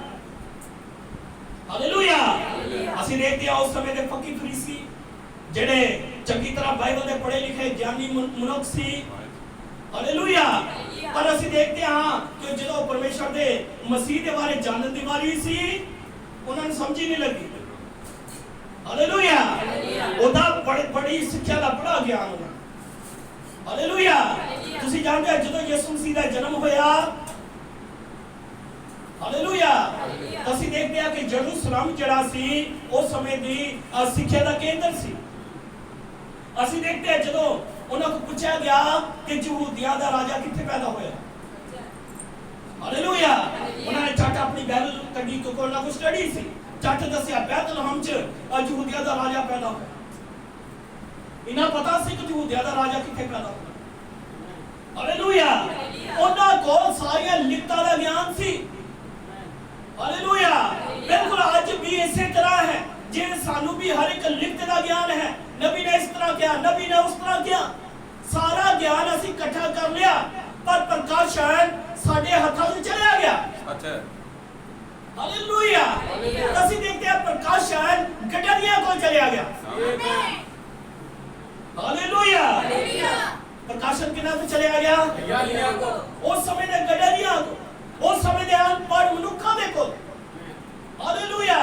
ਹਾਲੇਲੂਇਆ। ਅਸੀਂ ਦੇਖਦੇ ਹਾਂ ਉਸ ਸਮੇਂ ਦੇ ਫੱਕੀ ਫਰੀਸੀ ਜਿਹੜੇ ਚੰਗੀ ਤਰ੍ਹਾਂ ਬਾਈਬਲ ਦੇ ਪੜ੍ਹੇ ਲਿਖੇ ਗਿਆਨੀ ਮਨੁੱਖ ਸੀ। ਹਾਲੇਲੂਇਆ। ਪਰ ਅਸੀਂ ਦੇਖਦੇ ਹਾਂ ਕਿ ਜਦੋਂ ਪਰਮੇਸ਼ਰ ਦੇ ਮਸੀਹ ਦੇ ਬਾਰੇ ਜਾਣਨ ਦੀ ਵਾਰੀ ਸੀ ਉਹਨਾਂ ਨੂੰ ਸਮਝ ਹੀ ਨਹੀਂ ਲੱਗੀ। ਹਾਲੇਲੂਇਆ। ਉਹਦਾ ਬੜੀ ਸਿੱਖਿਆ ਦਾ ਬੜਾ ਗਿਆਨ ਹੋਣਾ। ਹਾਲੇਲੂਇਆ। ਤੁਸੀਂ ਜਾਣਦੇ ਹੋ ਜਦੋਂ ਯਿਸੂ ਮਸੀਹ ਦਾ ਜਨਮ ਹੋਇਆ, ਹਾਲੇਲੂਇਆ, ਅਸੀਂ ਦੇਖਦੇ ਹਾਂ ਕਿ ਯਰੂਸ਼ਲਮ ਜਿਹੜਾ ਸੀ ਉਸ ਸਮੇਂ ਦੀ ਸਿੱਖਿਆ ਦਾ ਕੇਂਦਰ ਸੀ। ਅਸੀਂ ਦੇਖਦੇ ਹਾਂ ਜਦੋਂ ਉਹਨਾਂ ਨੂੰ ਪੁੱਛਿਆ ਗਿਆ ਕਿ ਯਹੂਦੀਆਂ ਦਾ ਰਾਜਾ ਕਿੱਥੇ ਪੈਦਾ ਹੋਇਆ। ਹਾਲੇਲੂਇਆ। ਉਹਨਾਂ ਨੇ ਚੱਟ ਆਪਣੀ ਬਾਈਬਲ ਕੱਢੀ ਕਿਉਂਕਿ ਉਹਨਾਂ ਕੋਲ ਸਟੱਡੀ ਸੀ। ਚੱਟ ਦੱਸਿਆ ਬੈਤਲਹਮ 'ਚ ਯਹੂਦੀਆਂ ਦਾ ਰਾਜਾ ਪੈਦਾ ਹੋਇਆ। ਇਹਨਾਂ ਪਤਾ ਸੀ ਕਿ ਯਹੂਦੀਆਂ ਦਾ ਰਾਜਾ ਕਿੱਥੇ ਪੈਦਾ ਹੋਇਆ। ਹਾਲੇਲੂਇਆ। ਉਹਨਾਂ ਕੋਲ ਸਾਰੀਆਂ ਲਿਖਤਾਂ ਦਾ ਗਿਆਨ ਸੀ। ਹਾਲੇਲੂਇਆ। ਬਿਲਕੁਲ ਅੱਜ ਵੀ ਇਸੇ ਤਰ੍ਹਾਂ ਹੈ ਜਿਵੇਂ ਸਾਨੂੰ ਵੀ ਹਰ ਇੱਕ ਲਿਖਤ ਦਾ ਗਿਆਨ ਹੈ। नबी ने इस तरह किया, नबी ने उस तरह किया, सारा ज्ञान ਅਸੀਂ ਇਕੱਠਾ ਕਰ ਲਿਆ ਪਰ ਪ੍ਰਕਾਸ਼ਨ ਸਾਡੇ ਹੱਥਾਂ ਤੋਂ ਚਲਿਆ ਗਿਆ। ਅੱਛਾ। ਹਾਲੇਲੂਇਆ। ਅਸੀਂ ਦੇਖਦੇ ਹਾਂ ਪ੍ਰਕਾਸ਼ਨ ਗਡਰੀਆਂ ਕੋਲ ਚਲਿਆ ਗਿਆ। ਆਮੀਨ। ਹਾਲੇਲੂਇਆ। ਪ੍ਰਕਾਸ਼ਨ ਕਿਹਨਾਂ ਤੋਂ ਚਲਿਆ ਗਿਆ? ਗਡਰੀਆਂ ਕੋਲ। ਉਸ ਸਮੇਂ ਦੇ ਗਡਰੀਆਂ ਕੋਲ, ਉਸ ਸਮੇਂ ਦੇ ਅਨਪੜ੍ਹ ਮਨੁੱਖਾਂ ਦੇ ਕੋਲ। ਹਾਲੇਲੂਇਆ।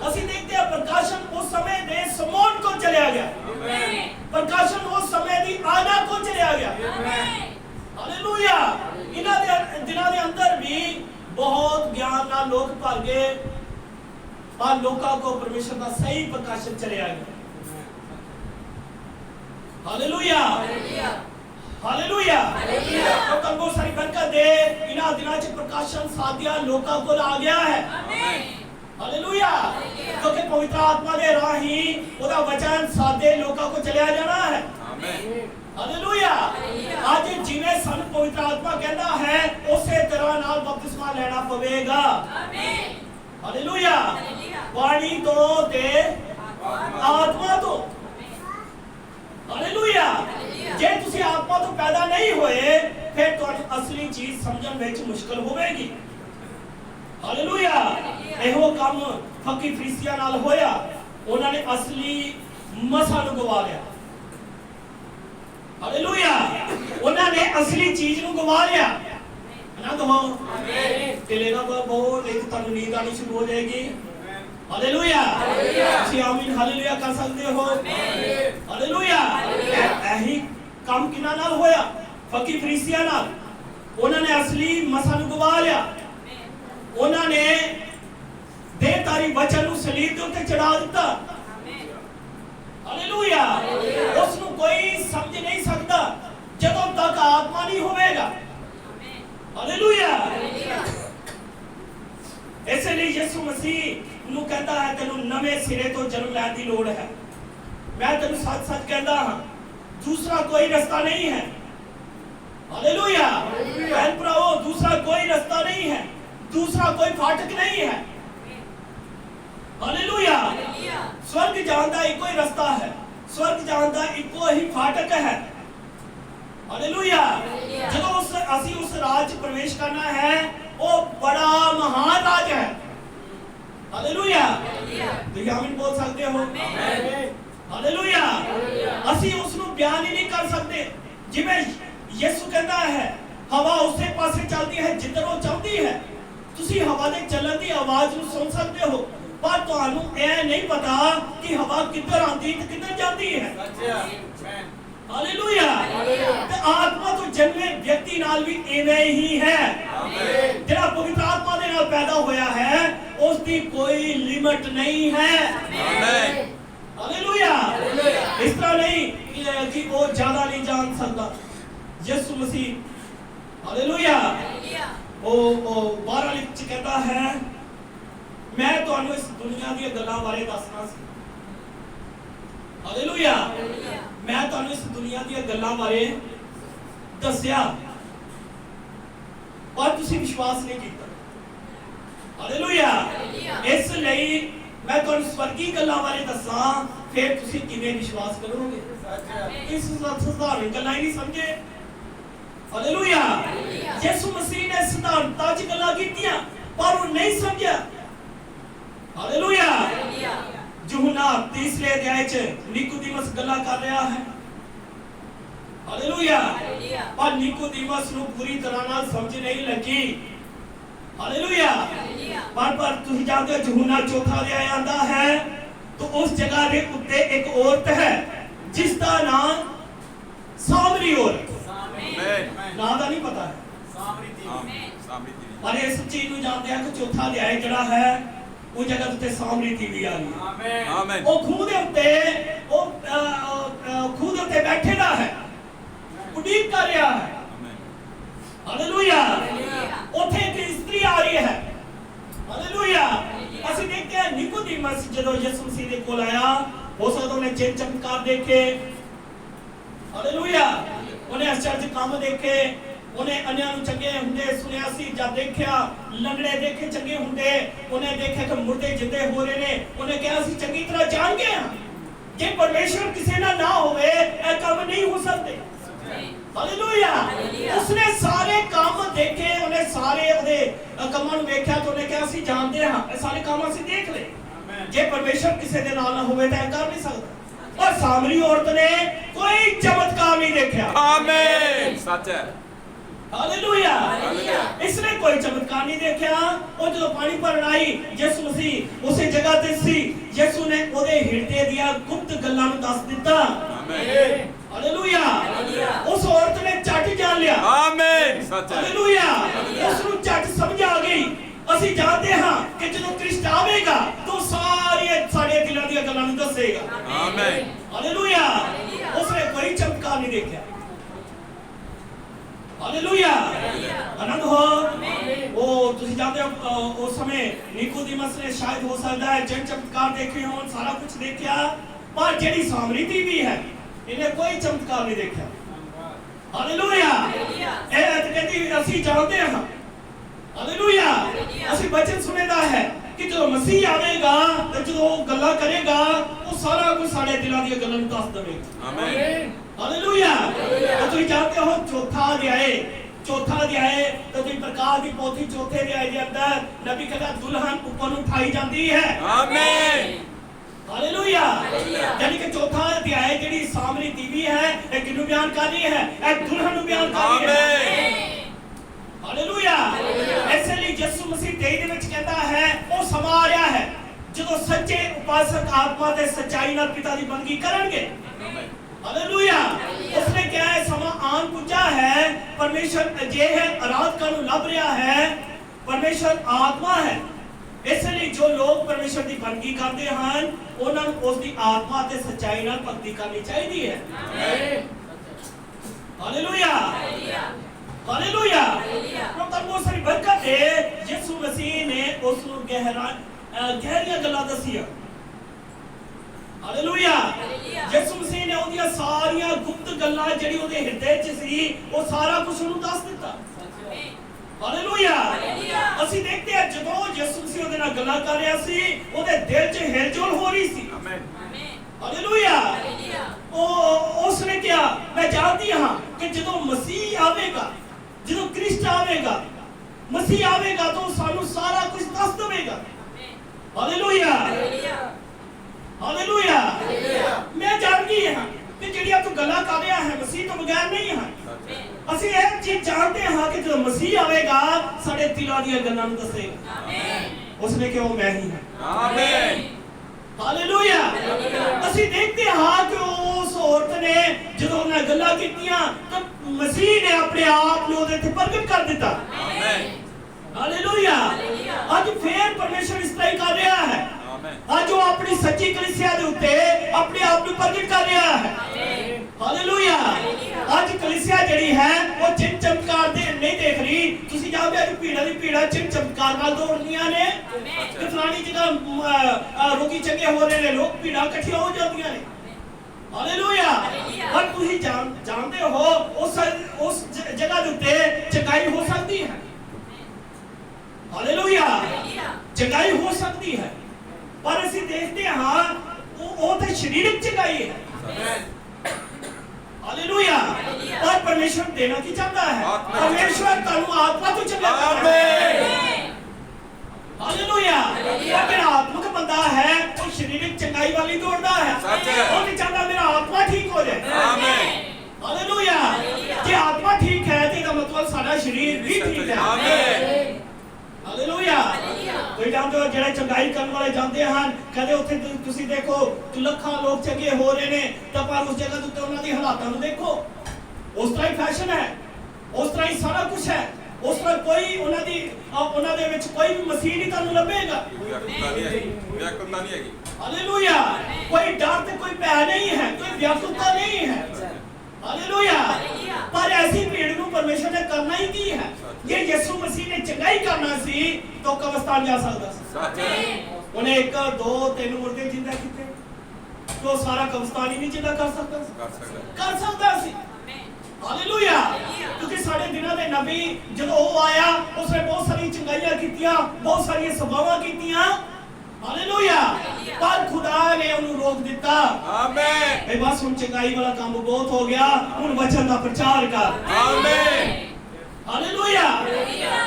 ਅਸੀਂ ਦੇਖਦੇ ਹਾਂ ਪ੍ਰਕਾਸ਼ਨ ਉਸ ਸਮੇਂ ਦੇ ਸਮੌਨ ਕੋਲ ਚਲਿਆ ਗਿਆ। ਆਮੀਨ। ਪ੍ਰਕਾਸ਼ਨ ਉਸ ਸਮੇਂ ਦੀ ਆਨਾ ਕੋਲ ਚਲਿਆ ਗਿਆ। ਆਮੀਨ। ਹਾਲੇਲੂਇਆ। ਇਹਨਾਂ ਦੇ ਦਿਨਾਂ ਦੇ ਅੰਦਰ ਵੀ ਬਹੁਤ ਗਿਆਨ ਨਾਲ ਲੋਕ ਭਰ ਗਏ ਪਰ ਲੋਕਾਂ ਕੋ ਪਰਮੇਸ਼ਰ ਦਾ ਸਹੀ ਪ੍ਰਕਾਸ਼ਨ ਚਲਿਆ ਗਿਆ। Hallelujah hallelujah. तो कल बहुत सारी बरकत दे इन्हां दिनां च प्रकाशन सादिया लोकां कोल आ गया है। आमीन। हालेलुया। क्योंकि पवित्र आत्मा दे राही ओदा वचन सादे लोकां को चलिया जाना है। आमीन। हालेलुया। आज जिवें सन पवित्र आत्मा कहता है उसे तरह नाल बपतिस्मा लेना पवेगा। आमीन। हालेलुया। पानी तो ते आत्मा तो। हालेलुया। जे तुसी आत्मा तो पैदा नहीं होए फिर तुहानू असली चीज समझण विच मुश्किल होवेगी। हालेलुया। ਇਹੋ ਕੰਮ ਫੱਕੀ ਫਰੀਸੀਆਂ ਨਾਲ ਹੋਇਆ। ਉਹਨਾਂ ਨੇ ਅਸਲੀ ਮਸਾ ਨੂੰ ਗਵਾ ਲਿਆ। ਹਾਲੇਲੂਇਆ। ਉਹਨਾਂ ਨੇ ਅਸਲੀ ਚੀਜ਼ ਨੂੰ ਗਵਾ ਲਿਆ। ਆਨੰਦ ਹੋ। ਆਮੀਨ। ਤੇਲੇਗਾ ਬਹੁਤ ਨਹੀਂ ਤੁਹਾਨੂੰ ਨੀਂਦ ਆਣੀ ਸ਼ੁਰੂ ਹੋ ਜਾਏਗੀ। ਹਾਲੇਲੂਇਆ। ਤੁਸੀਂ ਆਮੀਨ ਹਾਲੇਲੂਇਆ ਕਰ ਸਕਦੇ ਹੋ। ਆਮੀਨ। ਹਾਲੇਲੂਇਆ। ਇਹੀ ਕੰਮ ਕਿਹਨਾਂ ਨਾਲ ਹੋਇਆ? ਫੱਕੀ ਫਰੀਸੀਆਂ ਨਾਲ। ਉਹਨਾਂ ਨੇ ਅਸਲੀ ਮਸਾ ਨੂੰ ਗਵਾ ਲਿਆ। ਉਹਨਾਂ ਨੇ ਦੇਹਧਾਰੀ ਵਚਨ ਨੂੰ ਸਲੀਬ ਦੇ ਉੱਤੇ ਚੜਾ ਦਿੱਤਾ। ਆਮੀਨ। ਹਾਲੇਲੂਇਆ। ਉਸ ਨੂੰ ਕੋਈ ਸਮਝ ਨਹੀਂ ਸਕਦਾ ਜਦੋਂ ਤੱਕ ਆਤਮਾ ਨਹੀਂ ਹੋਵੇਗਾ। ਆਮੀਨ। ਹਾਲੇਲੂਇਆ। ਇਸੇ ਲਈ ਯਿਸੂ ਮਸੀਹ ਨੂੰ ਕਹਿੰਦਾ ਹੈ ਤੈਨੂੰ ਨਵੇਂ ਸਿਰੇ ਤੋਂ ਜਨਮ ਲੈਣ ਦੀ ਲੋੜ ਹੈ। ਮੈਂ ਤੈਨੂੰ ਸੱਚ-ਸੱਚ ਕਹਿੰਦਾ ਹਾਂ ਦੂਸਰਾ ਕੋਈ ਰਸਤਾ ਨਹੀਂ ਹੈ। हालेलुया। बहन भराओ, दूसरा कोई रास्ता नहीं है, दूसरा कोई फाटक नहीं है। हालेलुया। स्वर्ग जान दा इको ही रास्ता है, स्वर्ग जान दा इको ही फाटक है। हालेलुया। जो असी उस राज प्रवेश करना है, वो बड़ा महान राज है। हालेलुया। तो आमीन बोल सकते हो? हालेलुया। असी उसनु बयान ही नहीं कर सकते। जिवें यीशु कहता है हवा उसे पासे चलती है जिधर वो चाहती है। तुसी हवा दे चलन दी आवाज ਨੂੰ ਸੁਣ ਸਕਦੇ ਹੋ, पर ਤੁਹਾਨੂੰ ਇਹ ਨਹੀਂ ਪਤਾ कि हवा किधर आती ਤੇ किधर जाती है। हालेलुया। ਤੇ ਆਤਮਾ ਤੋਂ ਜਨਮੇ ਵਿਅਕਤੀ ਨਾਲ ਵੀ ਇਵੇਂ ਹੀ ਹੈ। ਜਿਹੜਾ ਪਵਿੱਤਰ ਆਤਮਾ ਦੇ ਨਾਲ ਪੈਦਾ ਹੋਇਆ ਹੈ, ਉਸ ਦੀ ਕੋਈ ਲਿਮਟ ਨਹੀਂ ਹੈ। ਆਮੀਨ। हालेलुया। इस तरह नहीं कि वो ज्यादा नहीं जान सकता। यीशु मसीह हालेलुया वो 12 लिख कहता है मैं ਤੁਹਾਨੂੰ इस दुनिया दी गल्लां बारे दसना सी। हालेलुया। मैं ਤੁਹਾਨੂੰ इस दुनिया दी गल्लां बारे दसिया पर तुसी विश्वास नहीं कीता। हालेलुया। इसलिए मैं ਤੁਹਾਨੂੰ स्वर्गी गल्लां बारे दसा, फिर तुसी किवें विश्वास करोगे? इस साधारण गल्लां ही नहीं समझे। हालेलुया। यीशु मसीह ने सिद्धांतां च गल्लां कीतियां पर वो नहीं समझा। हालेलुया। यूहन्ना 3 अध्याय च निकोदेमस गल्लां कर रहा है। हालेलुया। पर निकोदेमस ਨੂੰ पूरी तरह ਨਾਲ समझ नहीं लगी। हालेलुया। पर तुम जानते हो यूहन्ना 4 अध्याय आंदा है तो उस जगह के उत्ते एक औरत है जिसका नाम सामरी औरत। नाम दा नहीं पता है, पर इस चीज ਨੂੰ जानते हैं कि 4 अध्याय जड़ा है उस जगह उत्ते सामरी थी आ रही है। आमीन। वो खूह दे उत्ते वो खूह दे उत्ते बैठे दा है, उड़ीक कर रहा है। हालेलुया। उठे एक स्त्री आ रही है। हालेलुया। ਅਸੀਂ ਦੇਖਿਆ ਨਿਕੋਦੀਮਸ ਜਦੋਂ ਯਿਸੂ ਮਸੀਹ ਦੇ ਕੋਲ ਆਇਆ, ਹੋ ਸਕਦਾ ਉਹਨੇ ਚਿੰਨ ਚਮਤਕਾਰ ਦੇਖੇ। ਹਾਲੇਲੂਇਆ। ਉਹਨੇ ਅਚਰਜ ਕੰਮ ਦੇਖੇ, ਉਹਨੇ ਅੰਨ੍ਹਿਆਂ ਨੂੰ ਚੰਗੇ ਹੁੰਦੇ ਸੁਣਿਆ ਸੀ, ਜਦ ਦੇਖਿਆ ਲੰਗੜੇ ਦੇਖੇ ਚੰਗੇ ਹੁੰਦੇ, ਉਹਨੇ ਦੇਖਿਆ ਕਿ ਮੁਰਦੇ ਜਿੰਦੇ ਹੋ ਰਹੇ ਨੇ, ਉਹਨੇ ਕਿਹਾ ਅਸੀਂ ਚੰਗੀ ਤਰ੍ਹਾਂ ਜਾਣ ਗਏ ਹਾਂ ਜੇ ਪਰਮੇਸ਼ਰ ਕਿਸੇ ਨਾਲ ਨਾ ਹੋਵੇ ਇਹ ਕੰਮ ਨਹੀਂ ਹੋ ਸਕਦੇ। हालेलुया। उसने सारे काम देखे, उन्हें सारे ਉਹਦੇ ਕੰਮਾਂ ਨੂੰ ਵੇਖਿਆ ਤੇ ਉਹਨੇ ਕਿਹਾ ਅਸੀਂ ਜਾਣਦੇ ਹਾਂ ਇਹ ਸਾਰੇ ਕੰਮ ਅਸੀਂ ਦੇਖ ਲਏ। ਜੇ ਪਰਮੇਸ਼ਰ ਕਿਸੇ ਦੇ ਨਾਲ ਨਾ ਹੋਵੇ ਤਾਂ ਇਹ ਕਰ ਨਹੀਂ ਸਕਦਾ। और सामरी औरत ने कोई चमत्कार नहीं देखा। आमीन। सच है। हालेलुया। इसने कोई चमत्कार नहीं देखा। और जो पानी भरन आई यीशु मसीह उस जगह ते सी, यीशु ने ਉਹਦੇ ਹਿਰਦੇ ਦੀਆਂ ਗੁਪਤ ਗੱਲਾਂ ਨੂੰ ਦੱਸ ਦਿੱਤਾ। आमीन। हालेलुया। उस औरत ने झट जान लिया। आमीन। सच है। हालेलुया। उसनु झट समझ आ गई। ਅਸੀਂ ਜਾਣਦੇ ਹਾਂ ਕਿ ਜਦੋਂ ਕ੍ਰਿਸਟ ਆਵੇਗਾ ਤਾਂ ਸਾਰੇ ਸਾਡੇ ਦਿਲਾਂ ਦੀਆਂ ਗੱਲਾਂ ਨੂੰ ਦੱਸੇਗਾ। ਆਮੀਨ। ਹਾਲੇਲੂਇਆ। ਉਸਨੇ ਕੋਈ ਚਮਤਕਾਰ ਨਹੀਂ ਦੇਖਿਆ। ਹਾਲੇਲੂਇਆ। ਆਨੰਦ ਹੋ। ਉਹ ਤੁਸੀਂ ਜਾਣਦੇ ਹੋ ਉਸ ਸਮੇਂ ਨਿਕੋਦੀਮਸ ਨੇ ਸ਼ਾਇਦ ਹੋ ਸਕਦਾ ਹੈ ਜਨ ਚਮਤਕਾਰ ਦੇਖੇ ਹੋਣ, ਸਾਰਾ ਕੁਝ ਦੇਖਿਆ, ਪਰ ਜਿਹੜੀ ਸਾਮਰੀ ਦੀ ਹੈ ਇਹਨੇ ਕੋਈ ਚਮਤਕਾਰ ਨਹੀਂ ਦੇਖਿਆ। ਹਾਲੇਲੂਇਆ। ਇਹ ਕਹਿੰਦੀ ਅਸੀਂ ਜਾਣਦੇ ਹਾਂ। हालेलुया। ਅਸੀਂ ਬਚਨ ਸੁਣੇਦਾ ਹੈ ਕਿ ਜਦੋਂ ਮਸੀਹ ਆਵੇਗਾ ਤੇ ਜਦੋਂ ਉਹ ਗੱਲਾਂ ਕਰੇਗਾ ਉਹ ਸਾਰਾ ਕੁਝ ਸਾਡੇ ਦਿਲਾਂ ਦੀਆਂ ਗੱਲਾਂ ਨੂੰ ਦੱਸ ਦੇਵੇਗਾ। ਆਮੀਨ। ਹਾਲੇਲੂਇਆ। ਤੁਸੀਂ ਜਾਣਦੇ ਹੋ ਚੌਥਾ ਅਧਿਆਏ ਤੇ ਤੁਸੀਂ ਪ੍ਰਕਾਸ਼ ਦੀ ਪੋਥੀ ਚੌਥੇ ਅਧਿਆਏ ਦੇ ਅੰਦਰ ਨਬੀ ਕਹਿੰਦਾ ਦੁਲਹਨ ਉੱਪਰ ਨੂੰ ਉਠਾਈ ਜਾਂਦੀ ਹੈ। ਆਮੀਨ। हालेलुया। यानी कि चौथा अध्याय ਜਿਹੜੀ ਸਾਮਰੀ ਦੀਵੀ ਹੈ ਇਹ ਕਿਹਨੂੰ ਬਿਆਨ ਕਰ ਰਹੀ ਹੈ? ਇਹ ਦੁਲਹਨ ਨੂੰ ਬਿਆਨ ਕਰ ਰਹੀ ਹੈ। ਆਮੀਨ। हालेलुया। ऐसे लिए यीशु मसीह 23 ਦੇ ਵਿੱਚ ਕਹਿੰਦਾ ਹੈ ਉਹ ਸਮਾਂ ਆ ਰਿਹਾ ਹੈ ਜਦੋਂ ਸੱਚੇ ਉਪਾਸਕ ਆਤਮਾ ਤੇ ਸੱਚਾਈ ਨਾਲ ਪਿਤਾ ਦੀ ਬੰਦਗੀ ਕਰਨਗੇ। हालेलुया। उसने क्या है समा आन पूछा है। परमेश्वर जे है आराधना ਨੂੰ ਲੱਭ ਰਿਹਾ ਹੈ। परमेश्वर आत्मा है। इसलिए जो लोग परमेश्वर की बंदगी करते हैं उन्होंने उसकी आत्मा ते सच्चाई नाल भक्ति करनी चाहिए है। हालेलुया। हालेलुया। प्रभु बहुत सारी बरकत है। यीशु मसीह ने उस गहरियां गल्लां दसियां। ਹਾਲੇਲੂਇਆ। ਯਿਸੂ ਮਸੀਹ ਨੇ ਉਹਦੀਆਂ ਸਾਰੀਆਂ ਗੁਪਤ ਗੱਲਾਂ ਜਿਹੜੀ ਉਹਦੇ ਹਿਰਦੇ 'ਚ ਸੀ ਉਹ ਸਾਰਾ ਕੁਝ ਉਹਨੂੰ ਦੱਸ ਦਿੱਤਾ। ਹਾਲੇਲੂਇਆ। ਅਸੀਂ ਦੇਖਦੇ ਹਾਂ ਜਦੋਂ ਯਿਸੂ ਮਸੀਹ ਉਹਦੇ ਨਾਲ ਗੱਲਾਂ ਕਰ ਰਿਹਾ ਸੀ ਉਹਦੇ ਦਿਲ 'ਚ ਹਿਲਜੁਲ ਹੋ ਰਹੀ ਸੀ। ਹਾਲੇਲੂਇਆ। ਉਸਨੇ ਕਿਹਾ ਮੈਂ ਜਾਣਦੀ ਹਾਂ ਕਿ ਜਦੋਂ ਮਸੀਹ ਆਵੇਗਾ, ਜਦੋਂ ਕ੍ਰਿਸਟ ਆਵੇਗਾ, ਮਸੀਹ ਆਵੇਗਾ ਤਾਂ ਸਾਨੂੰ ਸਾਰਾ ਕੁਝ ਦੱਸ ਦੇਵੇਗਾ। ਹਾਲੇਲੂਇਆ। ਹਾਲੇਲੂਇਆ। ਮੈਂ ਜਾਣਦੀ ਹਾਂ ਕਿ ਜਿਹੜੀਆਂ ਤੂੰ ਗੱਲਾਂ ਕਰ ਰਿਹਾ ਹੈ ਮਸੀਹ ਤੋਂ ਬਗੈਰ ਨਹੀਂ ਹੈ। ਅਸੀਂ ਇਹ ਚੀਜ਼ ਜਾਣਦੇ ਹਾਂ ਕਿ ਜਦੋਂ ਮਸੀਹ ਆਵੇਗਾ ਸਾਡੇ ਦਿਲਾਂ ਦੀਆਂ ਗੱਲਾਂ ਨੂੰ ਦੱਸੇਗਾ। ਉਸਨੇ ਕਿਹਾ ਉਹ ਮੈਂ ਹੀ ਹਾਂ। ਆਮੀਨ। ਹਾਲੇਲੂਇਆ। ਅਸੀਂ ਦੇਖਦੇ ਹਾਂ ਕਿ ਉਸ ਔਰਤ ਨੇ ਜਦੋਂ ਉਹਨਾਂ ਗੱਲਾਂ ਕੀਤੀਆਂ ਤਾਂ ਮਸੀਹ ਨੇ ਆਪਣੇ ਆਪ ਨੂੰ ਉਹਦੇ ਤੇ ਪ੍ਰਗਟ ਕਰ ਦਿੱਤਾ। ਆਮੀਨ। ਹਾਲੇਲੂਇਆ। ਅੱਜ ਫੇਰ ਪਰਮੇਸ਼ਰ ਇਸ ਤਰ੍ਹਾਂ ਹੀ ਕਰ ਰਿਹਾ ਹੈ। ਅੱਜ ਉਹ ਆਪਣੀ ਸੱਚੀ ਕਲੀਸਿਆ ਦੇ ਉੱਤੇ ਆਪਣੇ ਆਪ ਨੂੰ ਪ੍ਰਗਟ ਕਰ ਰਿਹਾ ਹੈ। ਹਾਲੇਲੂਇਆ। ਅੱਜ ਕਲੀਸਿਆ ਜਿਹੜੀ ਹੈ ਉਹ ਚਿੰਨ ਚਮਕਾਰ ਦੇ ਨਹੀਂ ਦੇਖ ਰਹੀ। ਤੁਸੀਂ ਜਾਣਦੇ ਹੋ ਭੀੜਾਂ ਦੀ ਭੀੜਾਂ ਚਿੰਨ ਚਮਕਾਰ ਨਾਲ ਦੌੜਦੀਆਂ ਨੇ ਕਿ ਫਲਾਣੀ ਜਗ੍ਹਾ ਰੋਗੀ ਚੰਗੇ ਹੋ ਰਹੇ ਨੇ, ਲੋਕ ਭੀੜਾਂ ਇਕੱਠੀਆਂ ਹੋ ਜਾਂਦੀਆਂ ਨੇ। ਹਾਲੇਲੂਇਆ। ਪਰ ਤੁਸੀਂ ਜਾਣਦੇ ਹੋ ਉਸ ਜਗ੍ਹਾ ਦੇ ਉੱਤੇ ਚੰਗਾਈ ਹੋ ਸਕਦੀ ਹੈ। ਹਾਲੇਲੂਇਆ। ਚੰਗਾਈ ਹੋ ਸਕਦੀ ਹੈ ਪਰ ਅਸੀਂ ਦੇਖਦੇ ਹਾਂ ਉਹ ਤਾਂ ਸਰੀਰਕ ਚੰਗਾਈ ਹੈ। ਹਾਲੇਲੂਇਆ। ਪਰ ਪਰਮੇਸ਼ਰ ਦੇਣਾ ਕੀ ਚਾਹੁੰਦਾ ਹੈ? ਪਰਮੇਸ਼ਰ ਤੁਹਾਨੂੰ ਆਤਮਾ ਤੋਂ ਚੰਗਾ ਕਰਦਾ ਹੈ। ਹਾਲੇਲੂਇਆ। ਜਿਹੜਾ ਆਤਮਿਕ ਬੰਦਾ ਹੈ ਉਹ ਸਰੀਰਕ ਚੰਗਾਈ ਵਾਲੀ ਦੌੜਦਾ ਹੈ। ਉਹ ਨਹੀਂ ਚਾਹੁੰਦਾ ਮੇਰਾ ਆਤਮਾ ਠੀਕ ਹੋ ਜਾਏ। ਆਮੀਨ। ਹਾਲੇਲੂਇਆ। ਜੇ ਆਤਮਾ ਠੀਕ ਹੈ ਤੇ ਇਹਦਾ ਮਤਲਬ ਸਾਡਾ ਸਰੀਰ ਵੀ ਠੀਕ ਹੈ। ਆਮੀਨ। ਹਾਲੇਲੂਇਆ। ਕੋਈ ਜਾਣਦੇ ਹੋ ਜਿਹੜੇ ਚੰਗਾਈ ਕਰਨ ਵਾਲੇ ਜਾਂਦੇ ਹਨ ਕਦੇ ਉੱਥੇ ਤੁਸੀਂ ਦੇਖੋ ਲੱਖਾਂ ਲੋਕ ਚੰਗੇ ਹੋ ਰਹੇ ਨੇ ਤਾਂ ਪਰ ਉਸ ਜਗ੍ਹਾ ਉੱਤੇ ਉਹਨਾਂ ਦੀ ਹਾਲਾਤਾਂ ਨੂੰ ਦੇਖੋ ਉਸ ਤਰ੍ਹਾਂ ਹੀ ਫੈਸ਼ਨ ਹੈ, ਉਸ ਤਰ੍ਹਾਂ ਹੀ ਸਾਰਾ ਕੁਝ ਹੈ, ਉਸ ਤਰ੍ਹਾਂ ਕੋਈ ਉਹਨਾਂ ਦੇ ਵਿੱਚ ਕੋਈ ਵੀ ਮਸੀਹ ਨਹੀਂ ਤੁਹਾਨੂੰ ਲੱਭੇਗਾ। ਹਾਲੇਲੂਇਆ। ਕੋਈ ਡਰ ਤੇ ਕੋਈ ਭੈ ਨਹੀਂ ਹੈ, ਕੋਈ ਵਿਆਕੁਲਤਾ ਨਹੀਂ ਹੈ। ਹਾਲੇਲੂਇਆ। ਪਰ ਐਸੀ ਭੀੜ ਨੂੰ ਪਰਮੇਸ਼ਰ ਨੇ ਕਰਨਾ ਹੀ ਕੀ ਹੈ? ਜੇ ਯਿਸੂ ਮਸੀਹ ਨੇ ਚੰਗਾਈ ਕਰਨਾ ਸੀ ਤਾਂ ਕਬਰਸਤਾਨ ਜਾ ਸਕਦਾ ਸੀ। ਉਹਨੇ 1 2 3 ਮੁਰਦੇ ਜਿੰਦਾ ਕੀਤੇ तो सारा कब्रिस्तान ही नहीं जिंदा कर सकता सी। हालेलुया। क्योंकि सारे दिनों के नबी जब वो आया उसने बहुत सारी चंगाइयां कीतियां, बहुत सारी सभावां कीतियां। हालेलुया। पर खुदा ने उन्हें रोक दिता। आमीन। ए बस हुन चंगाई वाला काम बहुत हो गया, हुन वचन दा प्रचार कर। आमीन। हालेलुया।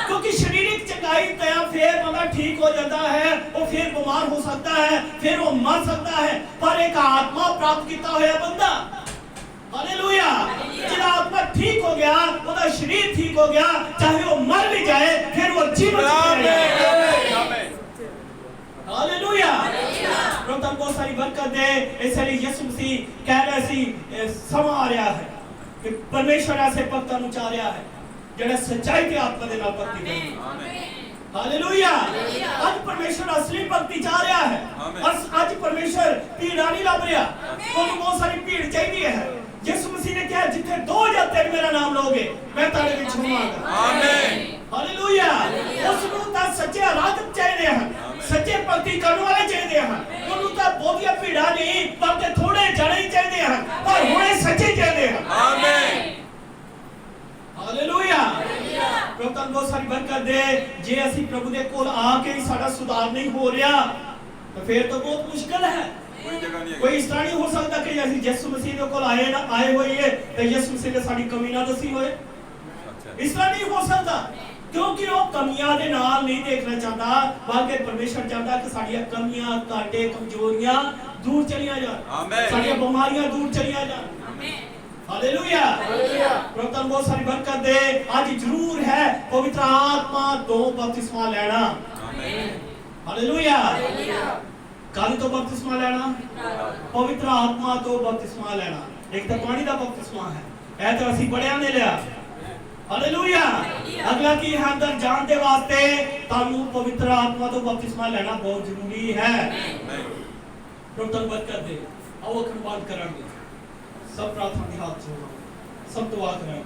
क्योंकि शारीरिक चंगाई तया फिर बंदा ठीक हो जाता है, वो फिर बीमार हो सकता है, फिर वो मर सकता है, पर एक आत्मा प्राप्त किया हुआ बंदा, हालेलुया, जिसका आत्मा ठीक हो गया, उसका शरीर ठीक हो गया, चाहे वो मर भी जाए फिर वो जीवित रहेगा। हालेलुया। प्रभु बहुत सारी बरकत दे। इसलिए यीशु मसीह कह रहे सी समा आ रहा है कि परमेश्वर ऐसे भक्तों को चाह रहा है ਜਿਹੜੇ ਸੱਚਾਈ ਤੇ ਆਤਮਾ ਦੇ ਨਾਲ ਭਗਤੀ ਕਰਦੇ। ਆਮੀਨ। ਹਾਲੇਲੂਇਆ। ਅੱਜ ਪਰਮੇਸ਼ਰ ਅਸਲੀ ਭਗਤੀ ਚਾਹ ਰਿਹਾ ਹੈ। ਅੱਜ ਪਰਮੇਸ਼ਰ ਭੀੜਾਂ ਨਹੀਂ ਲੱਭ ਰਿਹਾ। ਤੁਹਾਨੂੰ ਬਹੁਤ ਸਾਰੀ ਭੀੜ ਚਾਹੀਦੀ ਹੈ। ਯਿਸੂ ਮਸੀਹ ਨੇ ਕਿਹਾ ਜਿੱਥੇ 2 ਜਾਂ 3 ਮੇਰਾ ਨਾਮ ਲਓਗੇ ਮੈਂ ਤੁਹਾਡੇ ਵਿੱਚ ਹੋਵਾਂਗਾ। ਆਮੀਨ। ਹਾਲੇਲੂਇਆ। ਉਸ ਨੂੰ ਤਾਂ ਸੱਚੇ ਆਰਾਧਕ ਚਾਹੀਦੇ ਹਨ, ਸੱਚੇ ਭਗਤੀ ਕਰਨ ਵਾਲੇ ਚਾਹੀਦੇ ਹਨ। ਉਹਨੂੰ ਤਾਂ ਬਹੁਤੀਆਂ ਭੀੜਾਂ ਨਹੀਂ ਬਲਕਿ ਥੋੜੇ ਜਣੇ ਹੀ ਚਾਹੀਦੇ ਹਨ, ਪਰ ਹੁਣੇ ਸੱਚੇ ਚਾਹੀਦੇ ਹਨ। ਆਮੀਨ। हालेलुया। प्रभु तन बहुत सारी बरकत दे। जे असी प्रभु दे कोल आके ही साडा सुधार नहीं हो रहा तो फिर तो बहुत मुश्किल है। कोई इस तरह नहीं हो सकता कि असी यीशु मसीह दे कोल आए होइए ते यीशु मसीह ने साडी कमी ना दसी होए। इस तरह नहीं हो सकता क्योंकि वो कमियां दे नाल नहीं देखना चाहता, बल्कि परमेश्वर चाहता कि साडियां कमियां, घाटे, कमजोरियां दूर चलियां जान, साडियां बीमारियां दूर चलियां जान। आमीन। हालेलुया। प्रभु तन बहुत सारी बरकत दे। आज जरूर है पवित्र आत्मा तो बपतिस्मा लेना। आमीन। हालेलुया। कल तो बपतिस्मा लेना, पवित्र आत्मा तो बपतिस्मा लेना। एक तो पानी का बपतिस्मा है, ऐ तो असी बड़ियां ने लिया। हालेलुया। अगला की अंदर जान दे वास्ते तानू पवित्र आत्मा तो बपतिस्मा लेना बहुत जरूरी है। प्रभु तन बरकत दे। आओ अखंड बात करांगे। सब प्रार्थना के हाथ जोड़ो, सब दुआ करें।